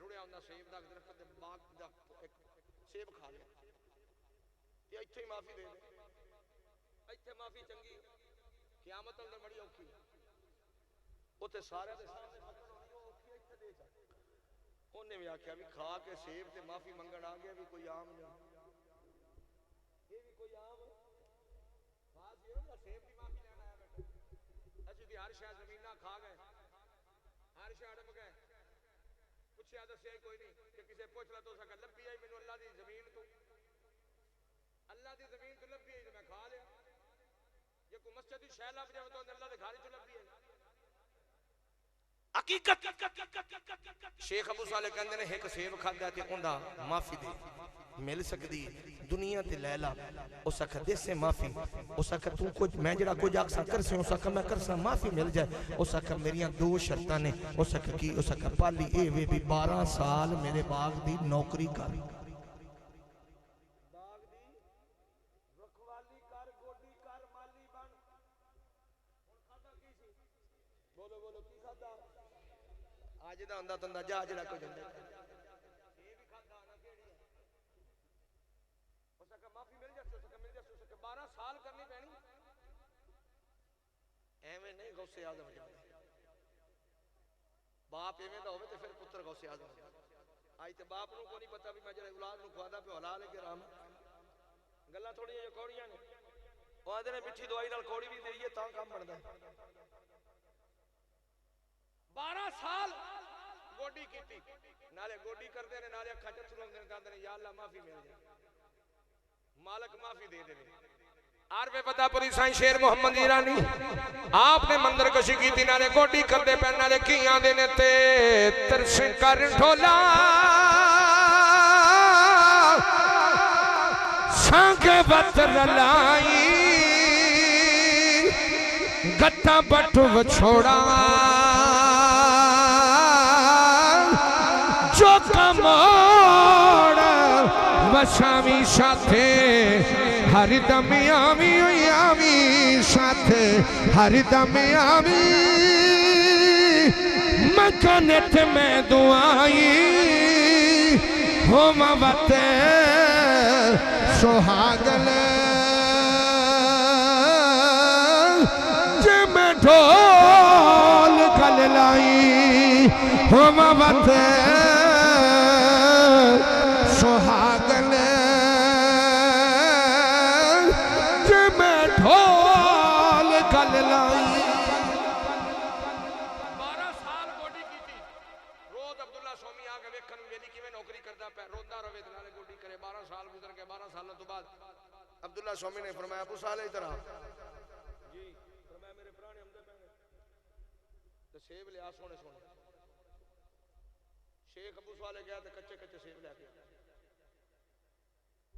रुड़िया हुंदा सेब दा दरख्त ते बाग दा एक सेब खा लिया ते इत्थे ही माफी दे दे, इत्थे माफी चंगी, क़यामत अंदर बड़ी औखी उते सारे दे सामने खत्म होनी औखी, इत्थे दे जा। उन्हें भी आख्या भी खा के सेब ते माफी मंगण आ गया भी कोई आम नहीं, ये भी कोई आम बात ये ना सेब की माफी लेना आया बैठे। असि भी हर शय जमीना खा गए, हर शय अड़प गए, पूछया दसिया कोई नहीं कि किसे पूछ ला तो सका लभी आई मैनू अल्लाह दी जमीन तो, अल्लाह दी जमीन तो लभी आई तो मैं खा लिया। ये कोई मस्जिद की शय लभ जाए तो अल्लाह दे घर च लभी है हकीकत। शेख अबू साले कहंदे ने एक सेब खादा ते उंदा माफी दे मिल सकदी दुनिया ते लैला, उस आखा देसे माफी, उस आखा तू कुछ मैं जड़ा कुछ आखसा कर से, उस आखा मैं करसा माफी मिल जाए। उस आखा मेरियां दो शर्तां ने, उस आखा की, उस आखा पहली ए वे भी 12 साल मेरे बाग दी नौकरी कर, बोलो बोलो की खाता आज दा अंदा तंदा जा जड़ा कोई जंदा ये भी खाता ना केड़ी है उसका माफी मिल जाती उसका 12 साल करनी पैनी एवें नहीं गौसे आजम बाप एवें दा होवे ते फिर पुत्र गौसे आजम आज ते बाप नु को नहीं पता भी मैं जड़े औलाद नु खवादा पे हलाल है कि हराम गल्ला थोड़ी जो कौड़ियां ने ओ आदे ने मिठी दवाई नाल कौड़ी भी देईए तां काम बनदा 12 साल गोडी कीती नाले गोडी करदे ने नाले अखा च सुलंदे ने कहंदे ने या अल्लाह माफी मिल जाए मालिक माफी दे दे आरवे पतापुरी साईं शेर मोहम्मद ईरानी आपने मंदिर कशी की थी नाले गोडी करदे पे नाले कियां दे ने ते तरस कर ढोला संग बतर लाई गत्ता बटु छोड़ा जो कमोड़ वशामी साथे हरिदम आमी आमी साथे हरिदम आमी मकनत में दुआई हो मवते सुहागन जब ढोल कल लाई हो मवते सुहागन जब ढोल कल लाई 12 साल गोडी कीती रोज अब्दुल्ला स्वामी आके वेखन वेली किवें नौकरी करदा पे रोंदा रवे ते नाले गोडी करे 12 साल गुजर गए 12 सालों तो बाद अब्दुल्ला स्वामी ने फरमाया अबू साले इधर आ जी फरमाया मेरे प्राण हमदे पैने ते सेब ले आ सोने सोने शेख अबू साले गया ते कच्चे कच्चे सेब लेके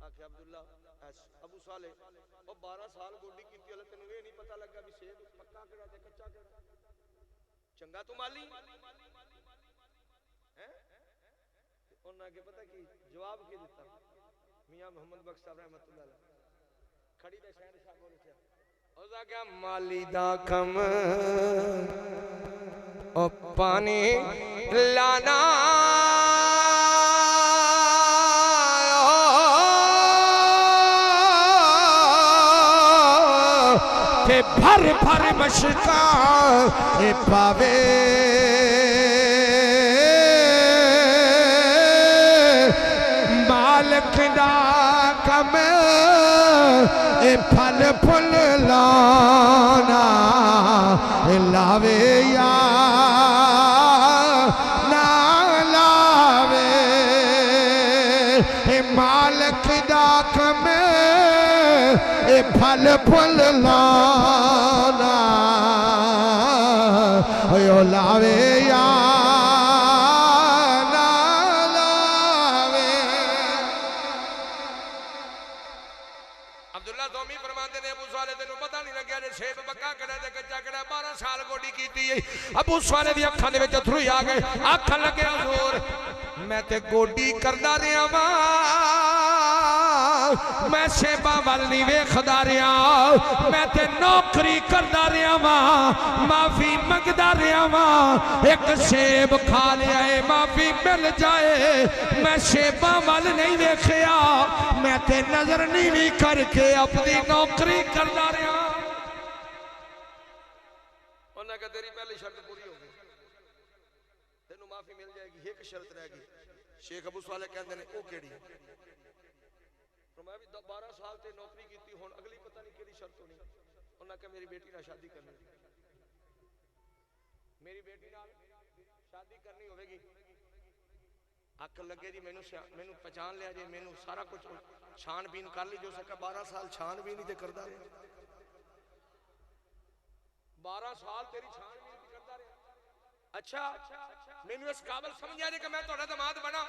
आके अब्दुल्ला अबू साले ओ 12 साल गोडी कीती हले तैनू ये नहीं पता लगा भी सेब पक्का केड़ा ते कच्चा केड़ा चंगा तू माली हैं उन्हां के पता की जवाब की दिता मियां मोहम्मद बख्श साहब रहमतुल्लाह अलैह खड़ी दे शहनशाह बोल उठया ओदा क्या माली दा कम ओ पानी लाना ते भर भर मशका ए पावे मालिक दा कम ए फल फुल लाना ए लावे या ना लावे ए मालिक दा कम ए फल फुल लाना ओ लावे या ना लावे। अब्दुल्ला स्वामी फरमाते ने अबू साले तेनू पता नहीं लग्या जे सेब पक्का केड़ा ते कच्चा केड़ा 12 साल गोडी कीती है अबू साले दी अखां दे विच अथरू आ गए आखन लगे हुजूर मैं ते गोडी करदा रहा वां मैं सेबा वाल नहीं वेखदा रहा मैं ते नौकरी करदा रहा वां माफी मंगदा रहा वां एक सेब खा लिया है माफी मिल जाए मैं सेबा वाल नहीं वेखिया मैं ते नजर नहीं भी करके अपनी नौकरी करदा रहा उन्हें कहा तेरी पहली शर्त पूरी हो गई तेनू माफी मिल जाएगी एक शर्त रह गई शेख अबू साले कहते ने ओ केड़ी मैं भी 12 साल ते नौकरी की हुण अगली पता नहीं केड़ी शर्त होनी उन्हें कहा मेरी बेटी नाल शादी करनी मेरी बेटी नाल शादी करनी होगी अक लगे जी मैनू पहचान लिया जे मैनू सारा कुछ छानबीन कर ली जो सका 12 साल छानबीन ही करता रहा 12 साल तेरी छानबीन करता रहा अच्छा मैनू इस काबिल समझा जे कि मैं तुहाडा दामाद बना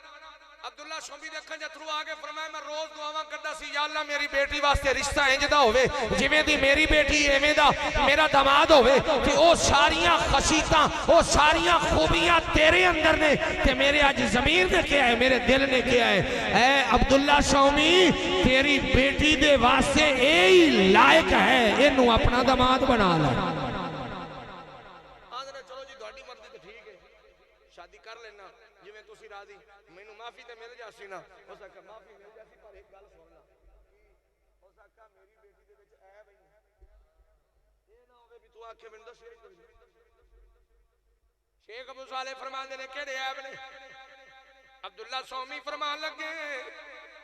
अब्दुल्ला शोमी दे अखां च अथरू आ गए फरमाया मैं रोज दुआवां करदा सी या अल्लाह मेरी बेटी वास्ते रिश्ता इंज दा होवे जिवें दी मेरी बेटी एवें दा मेरा दामाद होवे कि ओ सारियां खसीतां ओ सारियां खूबियां तेरे अंदर ने ते मेरे अज ज़मीर ने क्या है मेरे दिल ने क्या है ऐ अब्दुल्ला शोमी तेरी बेटी दे वास्ते यही लायक है इनू अपना दामाद बना ले शादी कर लेना जिवें तुसी राजी मैनू माफी ते मिल जासी ना उस आखा माफी मिल जासी पर एक गल सुन ला उस आखा मेरी बेटी दे विच ऐब ही ये ना होवे भी तू आखे मैनू दस शेख अबू साले फरमांदे ने केड़े ऐब ने अब्दुल्ला सौमी फरमान लगे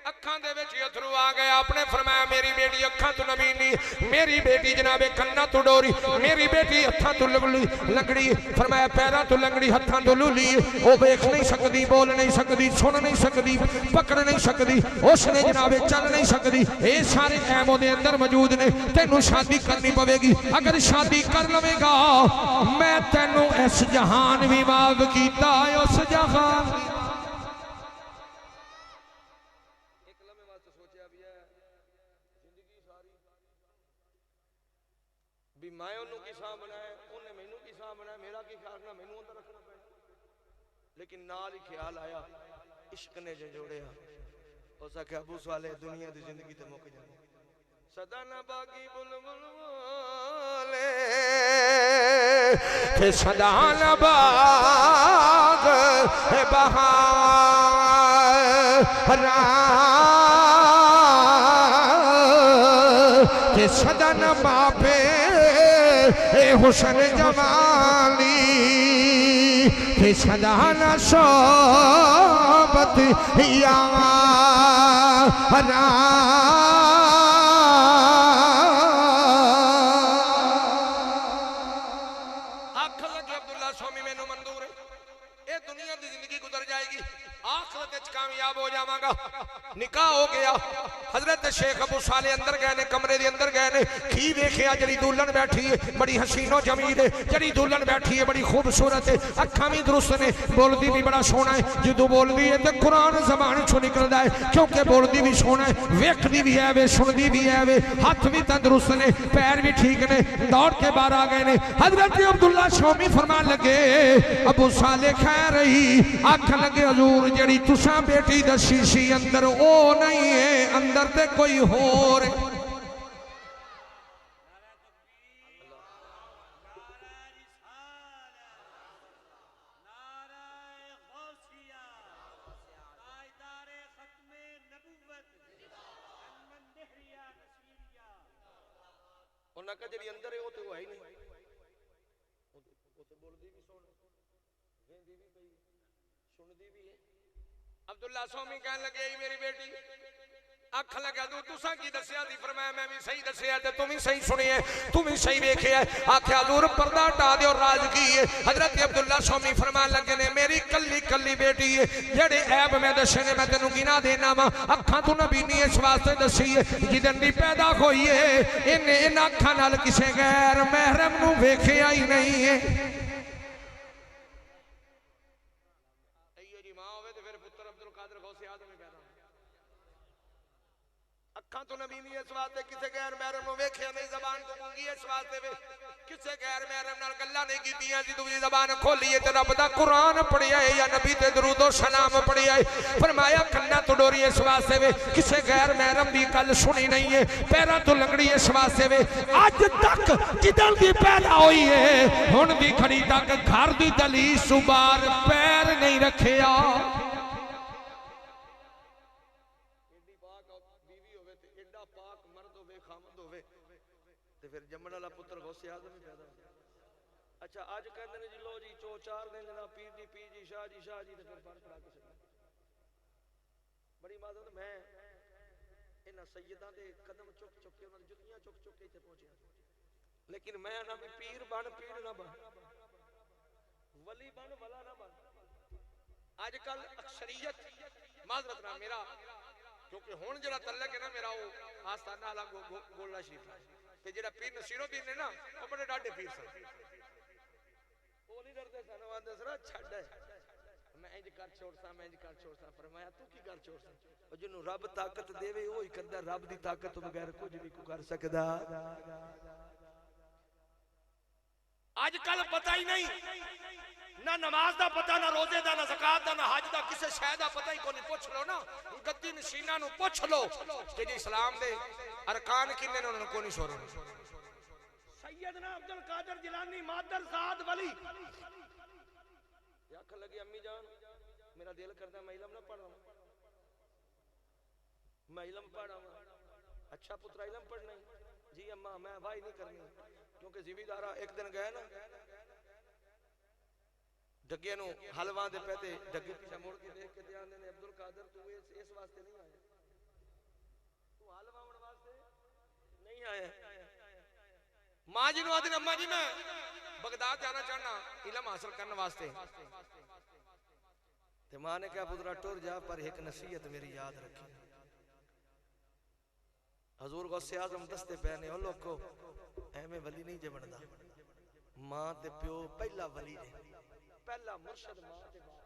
अखां दे विच अथरू आ गया अपने फरमाया मेरी बेटी अखां तो नबीनी मेरी बेटी जनाबे कन्ना तो डोरी मेरी बेटी हत्थां तो लंगड़ी फरमाया पैरां तो लंगड़ी हत्थां तो लूली ओ वेख नहीं सकदी बोल नहीं सकदी सुन नहीं सकदी पकड़ नहीं सकदी उसने जनाबे चल नहीं सकदी ये सारे ऐब दे अंदर मौजूद ने तैनू शादी करनी पवेगी अगर शादी कर लवेगा मैं तैनू इस जहान भी माफ कीता उस जहान भी मैं उन्होंने की सां बनाया उन्हें मैनू की सां बनाया मेरा की ख्याल ना मैनू अंदर रखना पैना लेकिन नाल ही ख्याल आया इश्क ने जो जोड़िया उस आखे अबू साले दुनिया की जिंदगी ते मुक जाए सदा ना बागी बुलबुल बोले सदा न बाग बहार के सदा न बापे हुसन जमाली के सदा न सोबत यारा निकाह हो गया हजरत शेख अबू साले अंदर गए ने कमरे दे अंदर गए ने की देखिया जड़ी दुल्हन बैठी है बड़ी हसीनो जमील है जड़ी दुल्हन बैठी है बड़ी खूबसूरत है अखा भी दुरुस्त ने बोलती भी बड़ा सोहना है जो बोलती है तो कुरान जबान चो निकलता है क्योंकि बोलती भी सोहना है वेखती भी है वे सुनती भी है वे हाथ भी तंदुरुस्त ने पैर भी ठीक ने दौड़ के बाहर आ गए ने हजरत अब्दुल्ला शौमी फरमान लगे अबू साले खैर रही आख लगे हजूर जड़ी तुसा बेटी दसी सी अंदर ओ नहीं है अंदर ते कोई होर उन्हें जी अंदर है वो तो है ही नहीं बोलती भी सुनती भी पई सुनती भी है अब्दुल्ला सौमी कहने लगे मेरी बेटी अख लगा तू तुसा की दसिया दी फरमाया मैं भी सही दसिया ते तुम भी सही सुनी है तुम भी सही वेखिया आख्या हजूर पर्दा हटा दे और राज की है हजरत अब्दुल्ला सौमी फरमान लगे ने मेरी कल्ली कल्ली बेटी है जेड़े ऐब मैं दसे ने मैं तेनू गिना देना वा अखां तू नबी ने इस वास्ते दसी है जिदन दी पैदा होई है इन्हें इन अखां नाल किसे गैर महरम नू वेखिया ही नहीं है अखां तो नबी नहीं इस वास्ते किसे गैर महरम नु वेखिया नहीं जबान तो गूंगी इस वास्ते वे किसे गैर महरम नाल गल्लां नहीं कीतियां जी तू जबान खोली है ते रब दा कुरान पढ़िया है या नबी ते दरूद और सलाम पढ़िया है फरमाया कन्ना तो डोरी इस वास्ते वे किसे गैर महरम दी गल सुनी नहीं है पैरां तो लंगड़ी इस वास्ते वे अज तक जिदन दी पैदा हुई है हुण दी खड़ी तक घर दी दलील सुबार पैर नहीं रखिया फिर जम्मन वाला पुत्र गौसे आज़म ही पैदा अच्छा आज कहते हैं जी लो जी चो 4 दिन जनाब पीर जी शाह जी ते फिर पाठ पढ़ा के बड़ी माजरत मैं इन्हां सैयदां दे कदम चुक चुक के उन्हां जुत्तियां चुक चुक के इत्थे पहुंचिया लेकिन मैं ना भी पीर बन पीर ना बन वली बन वला ना बन आजकल अक्सरियत माजरत ना मेरा क्योंकि हुण जेड़ा तल्लक है ना मेरा वो आस्ताना वाला गोला शरीफ ते जेड़ा पीर नसीरुद्दीन ने ना वो बड़े डाडे पीर सन वो नहीं डरदे सन आंदे सर छड्ड मैं इंज कर छोड़सा मैं इंज कर छोड़सा फरमाया तू की कर छोड़सा ओ जिन्नू रब ताकत देवे ओ ही करदा रब दी ताकत तो बगैर कुछ नहीं को कर सकदा आजकल पता ही नहीं ना नमाज दा पता ना रोजे दा ना ज़कात दा ना हज दा किसे शय दा पता ही कोनी पूछ लो ना गद्दी नशीना नु पूछ लो कि जी इस्लाम दे अरकान किन्ने ने उन्होंने कोनी छोड़े सैयदना अब्दुल कादिर जिलानी मादर साद वली आख लगी अम्मी जान मेरा दिल करता मैं इलम ना पढ़ रहा हूं, मैं इलम पढ़ रहा हूं। अच्छा पुत्रा इलम पढ़ना ही? जी अम्मा मैं वाही नहीं करनी, क्योंकि जिमीदारा एक दिन गए ना डगे नु हलवा दे पे ते डगे पीछे मुड़ के देख के आंदे ने अब्दुल कादर तू इस वास्ते नहीं आया, तू हलवा वाण वास्ते नहीं आया। मां जी नु आदि अम्मा जी मैं बगदाद जाना चाहना इलम हासिल करने वास्ते। ते मां ने कहा पुत्रा टुर जा पर एक नसीहत मेरी याद रखी। हजूर गौसे आजम दसते पे ने ओ लोगो एवें वली नहीं जे बनदा, मां ते प्यो पहला वली ने, पहला मुर्शद मां ते बाप।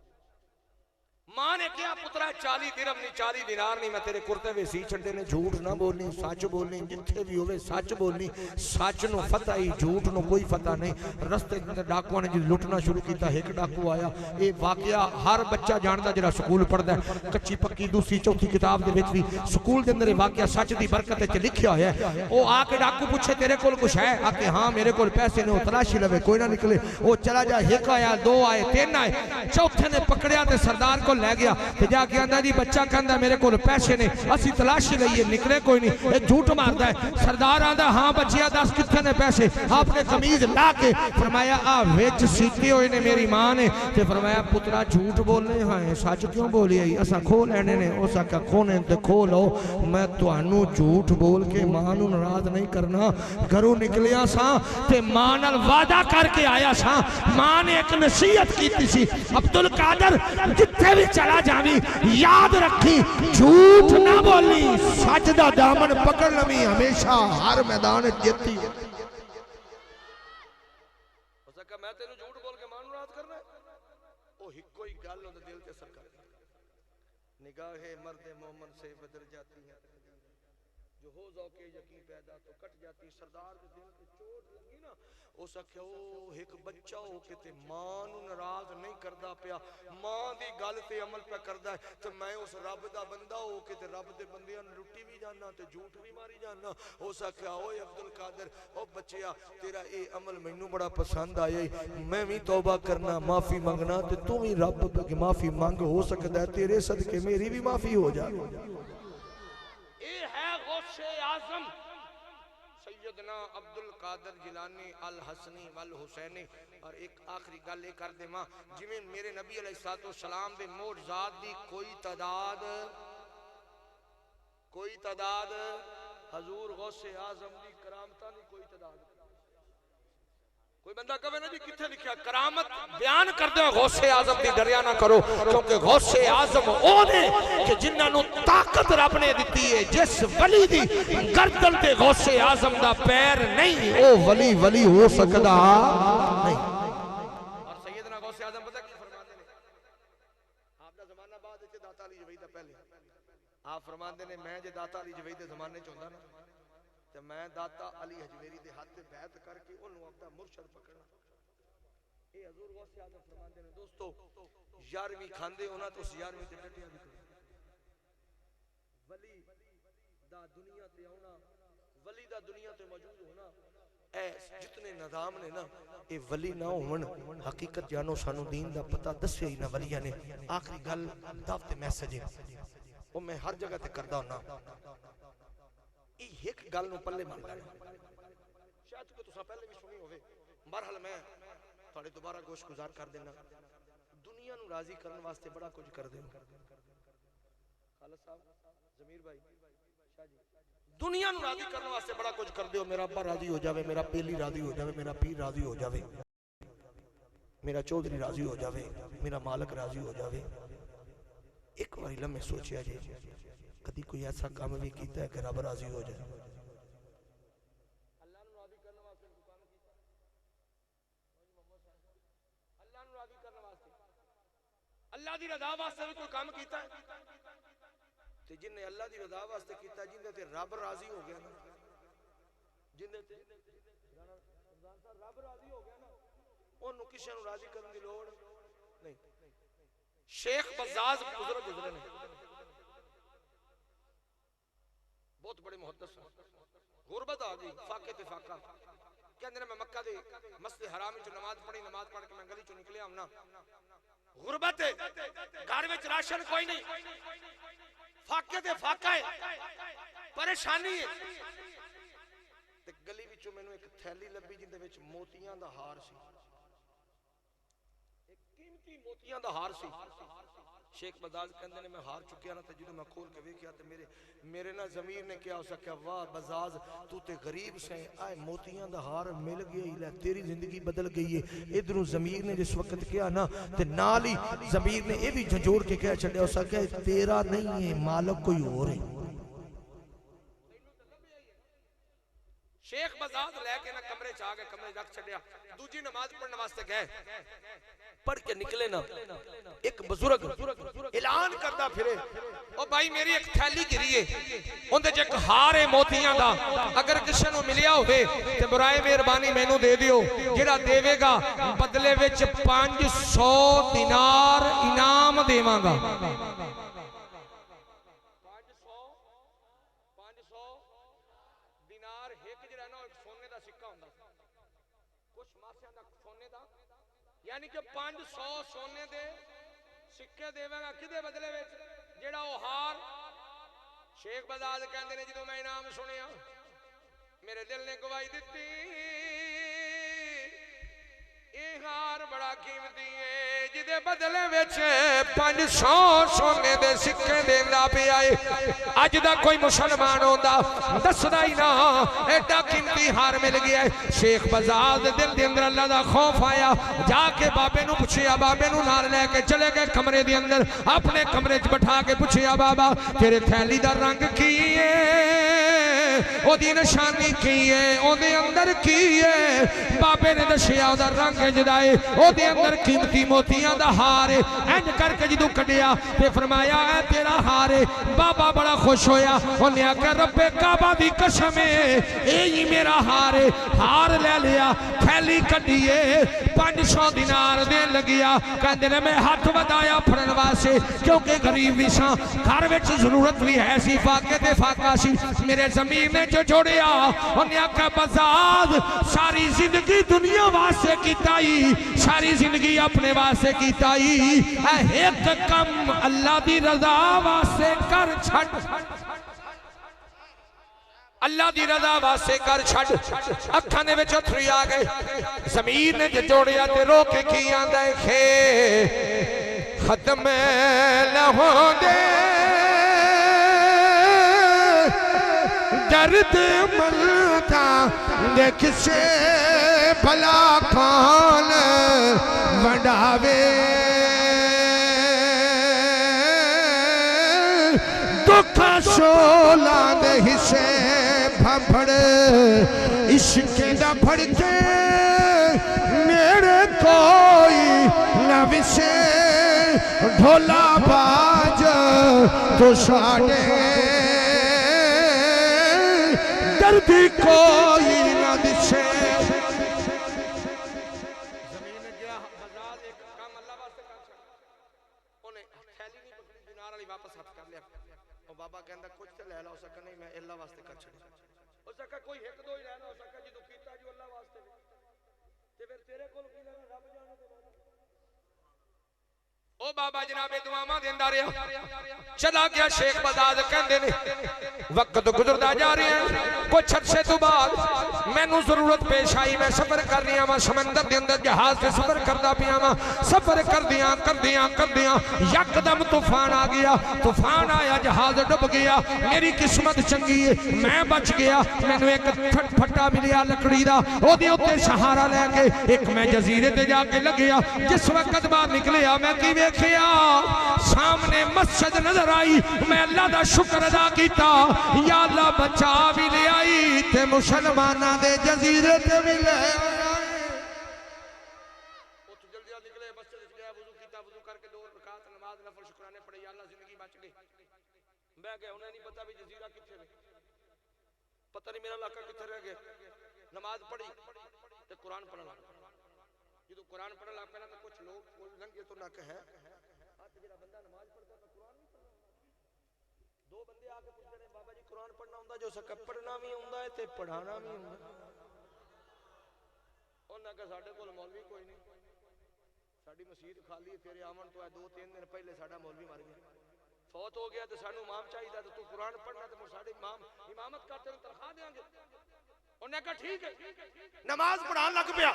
मां ने कहा पुत्रा 40 दिरहम नहीं 40 दिनार नहीं मैं तेरे कुर्ते वे सी छड्डे ने, झूठ ना बोलनी सच बोलनी, जिथे भी होवे सच बोलनी, सच नु फता ही झूठ नु कोई फता नहीं। रस्ते दे डाकुआं ने जो लुटना शुरू किया, एक डाकू आया, ये वाकया हर बच्चा जानदा जेड़ा स्कूल पढ़दा है, कच्ची पक्की दूसरी चौथी किताब दे विच भी स्कूल दे अंदर वाकया सच दी बरकत च लिखिया होया है। ओ आके डाकू पूछे तेरे कोल कुछ है, आके हां मेरे कोल पैसे ने, तलाशी लवे कोई ना निकले, ओ चला जा, एक आया दो आए तीन आए, चौथे ने पकड़िया ते सरदार को ले गया ते जाके आंदा जी बच्चा कहंदा मेरे कोल पैसे ने, असी तलाशी लईए निकले कोई नहीं, ये झूठ मारदा है। सरदार आंदा हां बच्चिया दस किथे ने पैसे, आपने कमीज ला के फरमाया आ विच सीते होए ने मेरी मां ने, ते फरमाया पुत्रा झूठ बोलने हां सच क्यों बोली आई, असा खो लेने ने, उस आका खोने ते खो लो, मैं तुहानू झूठ बोल के मां नू नाराज नहीं करना। घरों निकलिया सा ते मां नाल वादा करके आया सा, मां ने एक नसीहत कीती सी अब्दुल कादर जिथे भी चला जावी याद रखी झूठ ना बोली, सच दा दामन पकड़ लवी, हमेशा हर मैदान जीती। मैं तेन झूठ बोल के मां नू नाराज करना, ओ हिको ही गल ओदे दिल ते असर करदी। निगाहे मर्द मोमन से बदल जाती है, जो हो ज़ौक़े यकीन पैदा तो कट जाती। सरदार दे दिल ते चोट लगी ना, उस आख्या ओ एक बच्चा हो के ते मां नू नाराज नहीं करदा पिया, मां दी गल ते अमल पे करदा है, ते मैं उस रब दा बंदा हो के ते रब दे बंदियां नू लुट्टी भी जाना ते झूठ भी मारी जाना। उस आख्या ओए अब्दुल कादर ओ बच्चिया तेरा ए अमल मैनू बड़ा पसंद आया, मैं भी तौबा करना माफी मंगना, ते तू भी रब अगे माफी मंग, हो सकदा है तेरे सदके मेरी भी माफी हो जाए। ए है गौसे आजम सैयदना अब्दुल कादर जिलानी अल हसनी वल हुसैनी। और एक आखिरी गल ये कर देवां, जिवें मेरे नबी अलैहिस्सलातु वस्सलाम दे मोअज़ात दी कोई तादाद हजूर गौसे आजम दी करामतां दी कोई तादाद। कोई बंदा कहे ना जी किथे लिखा करामत बयान कर दो गौसे आजम दी, डरिया ना करो, क्योंकि गौसे आजम ओ ने कि जिन्हां नू ताकत रब ने दिती है, जिस वली दी गर्दन ते गौसे आजम दा पैर नहीं ओ वली वली हो सकदा नहीं। और सैयदना गौसे आजम पता की फरमांदे ने, आप दा जमाना बाद विच दाता अली जवैद दा पहले आप फरमांदे ने मैं जे दाता अली जवैद दे जमाने च होंदा ना ते मैं दाता अली हजवेरी दे हाथ ते बैत करके ओनू अपना मुर्शद पकड़ना। ए हजूर गौसे आजम फरमांदे ने दोस्तों 11वीं खांदे होना तो 11वीं ते टटिया भी करो। वली दा दुनिया ते आउणा, वली दा दुनिया ते मौजूद होना, ए जितने निजाम ने ना ए वली ना होवन हकीकत जानो सानू दीन दा पता दस्सिया ही ना वलियां ने। आखिरी गल दावत मैसेज है ओ मैं हर जगह ते करदा हुन्ना, एक गल नू पल्ले मार लेना, शायद कोई तुसा पहले भी सुनी होवे, बहरहाल मैं थोड़े दोबारा गोश गुजार कर देना। दुनिया नू राजी करने वास्ते बड़ा कुछ कर दे खालिद साहब जमीर भाई शाह जी, दुनिया नू राजी करने वास्ते बड़ा कुछ कर दो, मेरा अब्बा राजी हो जावे, मेरा पेली राजी हो जावे, मेरा पीर राजी हो जावे, मेरा चौधरी राजी हो जावे, मेरा मालक राजी हो जावे। एक बार लम्हे सोचिया जी कभी कोई ऐसा काम भी किया है कि रब राजी हो जाए। अल्लाह नू राजी करने वास्ते काम कीता, अल्लाह नू राजी करने वास्ते, अल्लाह दी रज़ा वास्ते भी कोई काम कीता है ते जिन्ने अल्लाह दी रज़ा वास्ते कीता, जिंदे ते रब राजी हो गया ना, जिंदे ते रब राजी हो गया ना, ओनू किसे नू राजी करने की लोड़ नहीं। शेख बजाज बुजुर्ग गुजरे ने, बहुत बड़े मुहद्दिस, गुरबत आ गई फाके ते फाका, कहंदे ने मैं मक्का दे मस्जिद हराम च नमाज पढ़ी, नमाज पढ़ के मैं गली चो निकलिया हमना गुरबत है, घर में राशन कोई नहीं, फाके ते फाका है, परेशानी है। ते गली विचों मैनू एक थैली लभी जिंदे विच मोतियां दा हार सी, एक कीमती मोतियां दा हार सी। शेख बजाज कहते ने मैं हार चुकिया ना, तो जो मैं खोल के वेख्या तो मेरे ना ज़मीर ने क्या हो सकिया, वाह बजाज तू ते गरीब से आए मोतियां दा हार मिल गया ही, तेरी जिंदगी बदल गई है। इधरों ज़मीर ने जिस वक्त किया ना, ते नाल ही ज़मीर ने यह भी झंझोड़ के कह छड़िया हो सकिया तेरा नहीं है, मालिक कोई और है। शेख बजाज लैके ना कमरे च आ गए, कमरे रख छड़िया, दूजी नमाज पढ़ने वास्ते गए, पढ़ के निकले ना, एक बुजुर्ग ऐलान करता फिरे, ओ भाई मेरी एक थैली गिरी है, उनदे च एक हार है मोतियां दा, अगर किसी को मिलिया होवे ते बुराए मेहरबानी मैनू दे दियो, जेड़ा देवेगा बदले विच 500 दिनार इनाम देवांगा। 500 दिनार एक जरा ना एक सोने दा सिक्का हुंदा, कुछ मासियां दा सोने दा, यानी कि 500 सोने दे सिक्के देवेगा किदे बदले विच, जेड़ा ओ हार। शेख बजाज कहंदे ने जदों मैं इनाम सुनिया मेरे दिल ने गवाही दित्ती, ये हार बड़ा कीमती है, जिदे बदले विच 500 सोने दे सिक्के देंदा पिया है। अज दा कोई मुसलमान होंदा दसदा ही ना एडा कीमती हार मिल गया है। शेख बजाज दे दिल दे अंदर अल्लाह दा खौफ आया, जाके बाबे नू पुछया, बाबे नू नाल लेके चले गए कमरे दे अंदर, अपने कमरे च बैठा के पुछया बाबा तेरे थैली दा रंग की है, ओदी निशानी की है, ओदे अंदर की है। बाबे ने दसिया ओदा रंग जदा है, ओदे अंदर कीमती मोतियां दा हार है। इंज करके जदों कढ़िया ते फरमाया है तेरा हार है। बाबा बड़ा खुश होया, उन्हें आख्या रब्बे काबा दी कसम है यही मेरा हार है। हार ले लिया, थैली कढ़िए 500 दिनार देन लगिया, कहंदे ने मैं हाथ वधाया फड़न वास्ते, क्योंकि गरीब भी सा, घर विच जरूरत भी है सी, फाके ते फाका सी, मेरे ज़मीर ने जो जोड़िया। उन्हें आख्या बजाज सारी जिंदगी दुनिया वास्ते कीताई, सारी जिंदगी अपने वास्ते कीताई, एक कम अल्लाह दी रजा वास्ते कर छड़, अल्लाह दी रजा वास्ते कर छड़। अखां दे विच अथरू आ गए, ज़मीर ने जो जोड़िया ते रो के की आंदा है खे खत्म न होंदे दर्द मलता देख से भला कौन वंडावे, दुख शोला दे हिस्से भंभड़ इश्क दा भड़के मेरे कोई न विसे, ढोला बाज तो साडे दर्दी कोई न दिसे। ज़मीन ने गया बजाज एक काम अल्लाह वास्ते कर छड़, ओने थैली नहीं पकड़ी, दिनार वाली वापस हाथ कर लिया। ओ बाबा कहंदा कुछ ते ले ला, हो सका नहीं मैं अल्लाह वास्ते कर छड़ी, हो सका कोई एक दो ही रहना, हो सका जदों कीता जो अल्लाह वास्ते ते फिर तेरे कोल की लेना, रब जाने ते ओ बाबा जनाबे दुआवां देंदा रहा, चला गया शेख बजाज। कहंदे ने वक्त गुजरदा जा रहा है, कुछ अरसे तो बाद मैनू जरूरत पेश आई, मैं सफर कर रहा वा, समंदर के अंदर जहाज से सफर करदा पिया वा, सफर करदियां करदियां करदियां यकदम तूफान आ गया, तूफान आया जहाज डुब गया। मेरी किस्मत चंगी है, मैं बच गया, मैनू एक फट्टा मिलिया लकड़ी दा, ओदे उत्ते सहारा लैके एक मैं जजीरे ते जाके लगया। जिस वक्त बाहर निकलिया मैं की वेखिया, सामने मस्जिद नजर आई, मैं अल्लाह दा शुक्र अदा किया, या अल्लाह बचा भी ले आई ते मुसलमाना दे जजीरे ते भी ले आई। जल्दी निकले, मस्जिद गया, वुजू किया, वुजू करके 2 रकात नमाज नफल शुक्राने पढ़े, या अल्लाह जिंदगी बच गई। मैं गया, उन्हें नहीं पता भी जजीरा किथे है, पता नहीं मेरा इलाका किथे रह गया। नमाज पढ़ी ते कुरान पढ़न लग पिया, जो कुरान पढ़न लग पिया तो कुछ लोग लंघे तो ना कहे जेड़ा बंदा नमाज पढ़दा तो कुरान नहीं पढ़दा। 2 बंदे आके पूछदे ने बाबा जी कुरान पढ़ना हुंदा, जो सका पढ़ना भी हुंदा है ते पढ़ाना भी हुंदा। उन्हां कहा साडे कोल मौलवी कोई नहीं, साडी मस्जिद खाली है तेरे आवन तो 2-3 दिन पहले साडा मौलवी मर गया फौत हो गया तो सानू इमाम चाहिए तो तू कुरान पढ़ना तो साडे इमाम इमामत करते हैं तनख्वाह देंगे उन्हें कहा ठीक है नमाज पढ़ान लग पिया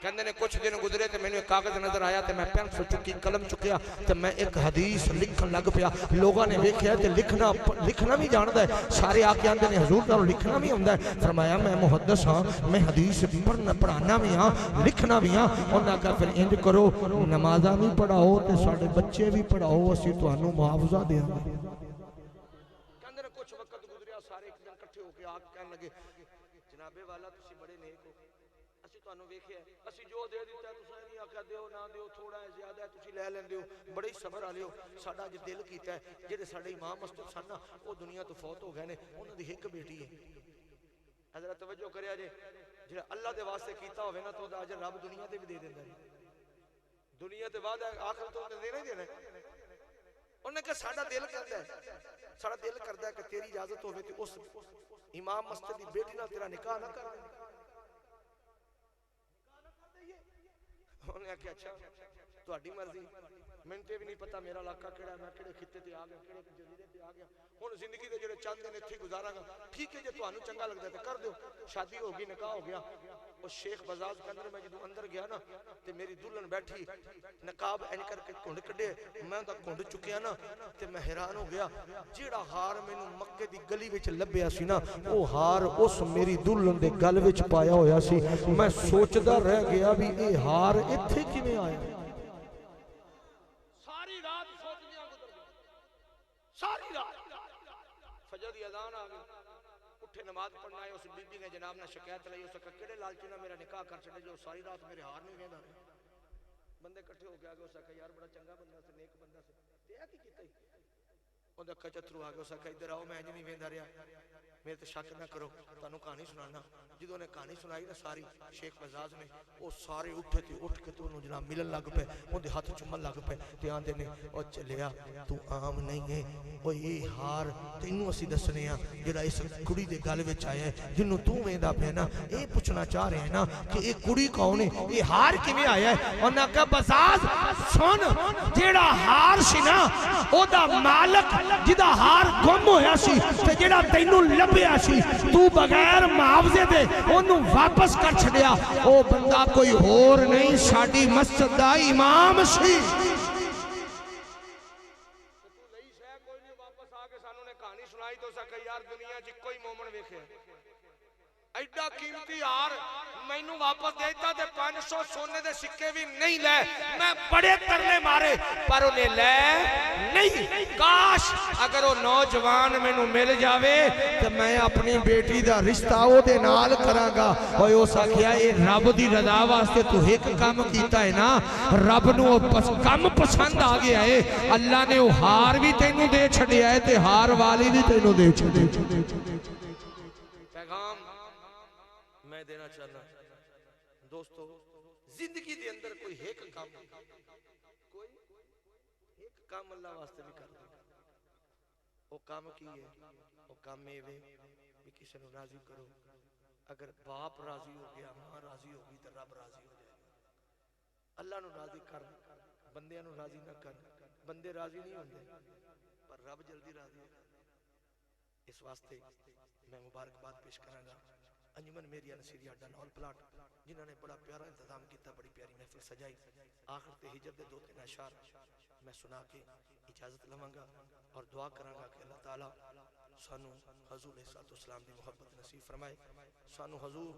कहंदे ने कुछ दिन गुजरे ते मैनू एक कागज नजर आया ते मैं पेंसिल चुकी कलम चुकिया ते मैं एक हदीस लिखन लग पिया लोगों ने वेख्या ते लिखना भी जानदा है सारे आके आंदे ने हुजूर नाल लिखना भी आंदा है फरमाया मैं मुहद्दिस हां मैं हदीस पढ़ाना भी हां लिखना भी हां उन्हां कहा फिर इंज करो नमाज़ां भी पढ़ाओ ते साडे बच्चे भी पढ़ाओ असीं तुहानू मुआवजा देंगे कहंदे ने कुछ वक्त गुजरिया सारे एक दिन इकट्ठे होके आके कहन लगे जनाबे वाला तुसी बड़े नेक हो असि तुहानू वेखिया असि जो दे दिता तुसां नहीं आख्या दियो ना दियो थोड़ा है ज्यादा है तुसी ले लेंदे हो बड़े ही सबर वाले हो साडा अज दिल कीता है जेडे साडे इमाम मस्जिद सन ना वो दुनिया तो फौत हो गए ने उन्हां दी एक बेटी है हजरत तवज्जो करया जे जेड़ा अल्लाह दे वास्ते कीता होवे ना तो अज रब दुनिया ते भी दे देंदा है दुनिया ते बाद आखिरत तो देना ही देना उन्हें कहा साडा दिल करदा है साडा दिल करदा है कि तेरी इजाजत होवे ते उस इमाम मस्जिद दी बेटी नाल तेरा निकाह ना कर उन्हें आख्या अच्छा तुहाडी मर्जी मैनूं ते भी नहीं पता मेरा इलाका केड़ा मैं केड़े खित्ते ते आ गया केड़े जजीरे ते आ गया हुण जिंदगी दे जेड़े चंद दिन इत्थे गुजारांगा ठीक है जे तुहानू चंगा लगदा ते कर दियो शादी हो गई निकाह हो गया और शेख बजाज के अंदर मैं जदों अंदर गया ना ते मेरी दुल्हन बैठी नकाब एन करके घुंड कड्डे मैं उहदा घुंड चुकिया ना ते मैं हैरान हो गया जेड़ा हार मैनू मक्के दी गली विच लभ्या सी ना वो हार उस मेरी दुल्हन दे गल विच पाया होया सी मैं सोचदा रह गया भी ये हार इत्थे किवें आया सारी रात सोचदियां गुजर गई सारी रात फजर दी अजान आ गई उठे नमाज पढ़ना है उस बीबी ने जनाब ने शिकायत लाई उस केड़े लालची ने मेरा निकाह कर छड़े जो सारी रात मेरे हार नहीं वेंदा बंदे इकट्ठे हो गए उस आखा यार बड़ा चंगा बंदा से नेक बंदा से ते आ की कीता ओदा कचतरू आ गया उस आखा इधर आओ मैं इंज नहीं वेंदा रहा मेरे ते शक ना करो तुहानू कहानी सुनाना जदों ने कहानी सुनाई ना सारी शेख बजाज ने वो सारे उठे ते उठ के तू जनाब मिलन लग पे ओदे हाथ चुमन लग पे ते आंदे ने ओ चलिया तू आम नहीं है ओ ये हार तैनू असीं दसने आ जेड़ा इस कुड़ी दे गल विच आया है जिन्नू तू वेंदा पे ना ये पूछना चाह रहे हैं ना कि ये कुड़ी कौन है ये हार किवें आया है उन्हां कहा बजाज सुन जेड़ा हार सी ना ओदा मालक जिदा हार गुम होया सी ते जेड़ा तैनू लभ्या सी तू बगैर मुआवजे दे ओनू वापस कर छड़िया ओ बंदा कोई होर नहीं साडी मस्जिद दा इमाम सी कहानी सुनाई तो सके यार दुनिया च कोई मोमन वेखे एडा कीमती हार मैनू वापस देता ते 500 सोने दे सिक्के भी नहीं ले मैं बड़े तरले मारे पर उन्हें ले नहीं काश अगर वो नौजवान मैनू मिल जावे तो मैं अपनी बेटी दा रिश्ता ओदे नाल करांगा ओए उस आखिया ये रब दी रजा वास्ते तू एक काम कीता है ना रब नू कम पसंद आ गया है अल्लाह ने वो हार भी तैनू दे छड़िया है ते हार वाली भी तैनू दे छड़ी पैगाम मैं देना चाहना दोस्तों जिंदगी के अंदर कोई एक काम अल्लाह वास्ते भी कर दे वो काम की है वो काम ये वे कि किसी को राजी करो अगर बाप राजी हो गया मां राजी होगी तो रब राजी हो जाएगा अल्लाह नु राजी कर बंदियां नु राजी ना कर बंदे राजी नहीं होंगे पर रब जल्दी राजी होगा इस वास्ते मैं मुबारकबाद पेश करांगा अंजुमन मेरिया नसीरी अड्डा लाहौर प्लाट जिन्होंने बड़ा प्यारा इंतजाम किया बड़ी प्यारी महफिल सजाई आखिर ते हिजर दे 2-3 अशार मैं सुना के इजाजत लवांगा और दुआ करांगा कि अल्लाह ताला सानू हजूर अलैहिस्सलाम दी मोहब्बत नसीब फरमाए सानू हजूर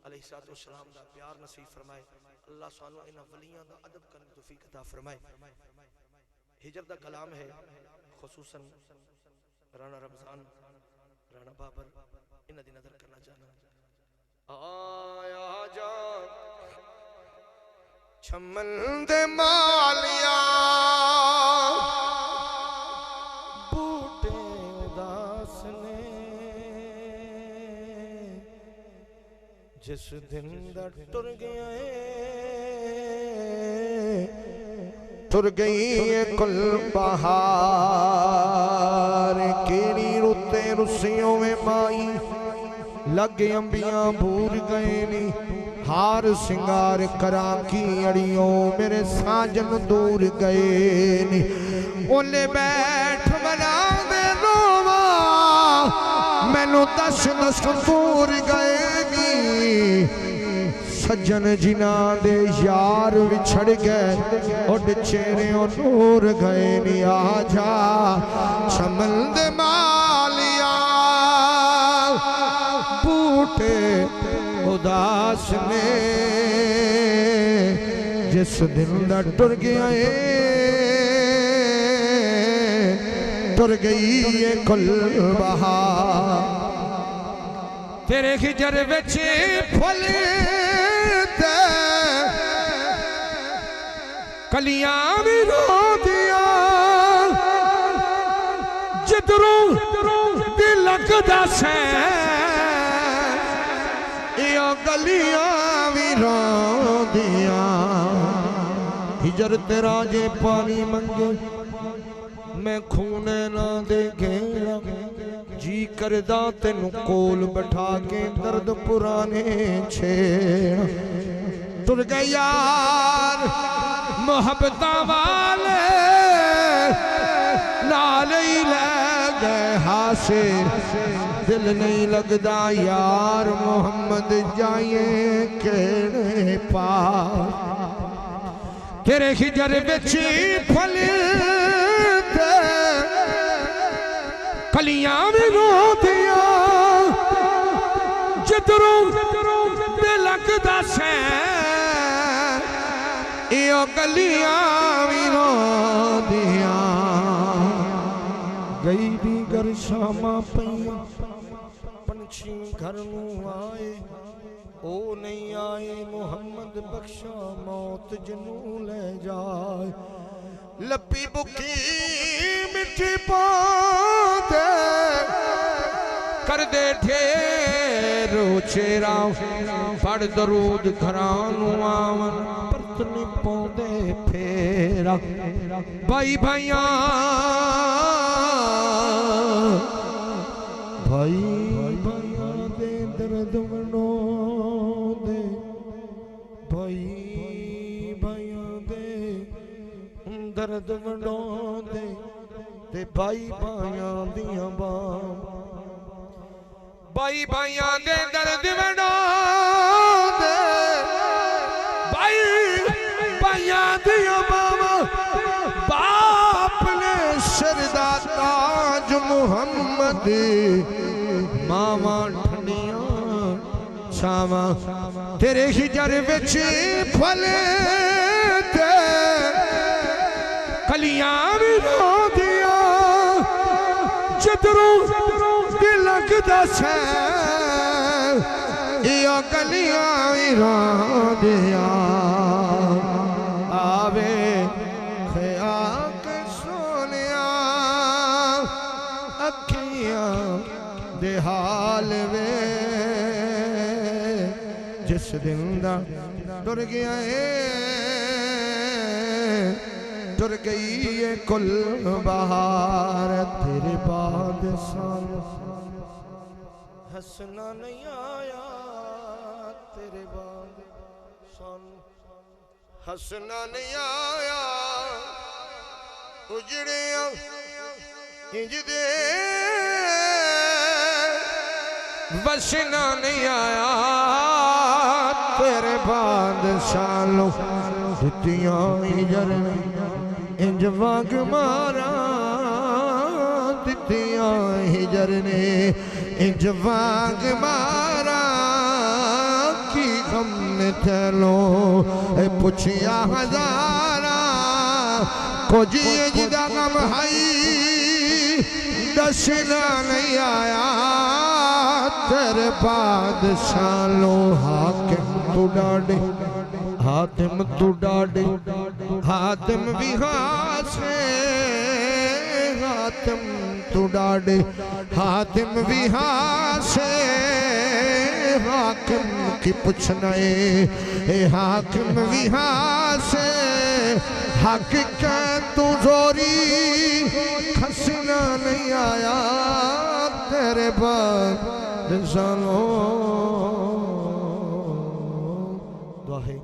अलैहिस्सलाम दा प्यार नसीब फरमाए अल्लाह सानू इन्हां वलियां दा अदब करने दी तौफीक अता फरमाए हिजर दा कलाम है खुसूसन राणा रमजान राणा बाबर इन्हां दी नजर करना चाहना आया जा छमन दे मालिया बूटे उदास ने जिस दिन दा टुर गया टुर गई कुल बहार केड़ी रुते रुसियों में माई लगे अंबियां भूल गए नी हार सिंगार करा की अड़ियों मेरे साजन दूर गए नी ओले बैठ बना दे लोवा मैनू दस दस दूर गए नी सज्जन जिना दे यार विछड़ गए उड चेहरे नूर गए नी आजा चमन दे मालिया बूटे उदास ने जिस दिन दा टुर गया टुर गई ये कुल बहार तेरे खिजर विच फुल कलियां भी रो दिया जिधरों दिल लगदा से यो गलियां भी रो दिया हिजर तेरा जे पानी मंगे मैं खूने ना देखे जी करदा तेनू कोल बैठा के दर्द पुराने छेड़ तुर गए यार मोहब्बत वाले नाल ही ले गए हासिल दिल नहीं लगदा यार मोहम्मद जाइए केड़े पार तेरे खिजर विच फल कलियां भी रो दिया जिधरों दिल लगदा से यो गलियां भी रो दिया गई भी घर शामा पई पंछी घर नू आए ओ नहीं आए मोहम्मद बख्शा मौत जनू ले जाए लपी बुकी मिठी पाते कर दे ठेरो चेरा पढ़ दरूद घरानू आवन परतनी पौंदे फेरा भाई भाइया भाई भाइया दे दर्द मनो दे भाई भाइया दे दर्द मनो दे ते भाई भाइया दियां बाम भाई भाइया दे दर्द वडो दे भाई भाइया दिया बाबा बाप ने सरदा ताज मुहम्मद मामा ठंडियां छावा तेरे हिजर विच फल ते कलियां भी रो दिया जिधरों दिल लगदा से यो गलियां भी रो दिया आवे ख्याल सोनिया अखियां दे हाल वे जिस दिन दा टुर गया टुर गई ये कुल बहार तेरे बाद साल हंसना नहीं आया तेरे बाद साल हंसना नहीं आया उजड़े इंज दे बसना नहीं आया तेरे बाद सालों दितियां हिजर इंज वाग मारा दितियां हिजर ने इंज वाग मारा की गम ने थलो पुछिया हजारा कुछ जिदा गम हई दसना नहीं आया तेरे बाद सालों हाकिम तू डाडे हातिम तू डाडे हातिम भी हासे हातिम तू डाडे हातिम भी हासे हाकिम की पूछना ए हाकिम भी हासे हक के तू जोरी खसना नहीं आया तेरे बाद सालों दुआ है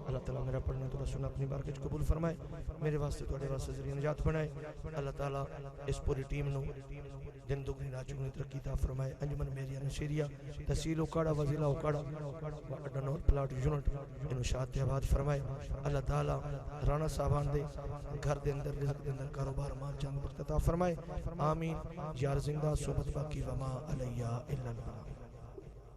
अल्लाह ताला मेरा पढ़ना थोड़ा सुना अपनी बारगाह च कबूल फरमाए, मेरे वास्ते थोड़े वास्ते जरिए निजात बनाए। अल्लाह ताला इस पूरी टीम नु दिन दुगनी रात चौगुनी तरक्की ता फरमाए। अंजुमन मेरिया नशीरिया तहसील उकाड़ा वजीला उकाड़ा अडनौर प्लाट यूनिट इन्हों शाद आबाद फरमाए। अल्लाह ताला राणा साहबान दे घर दे अंदर रिज़्क़ दे अंदर कारोबार माल जंग बरकत अता फरमाए। आमीन। यार जिंदा सोबत बाकी वमा अलैया इल्लल बलाग।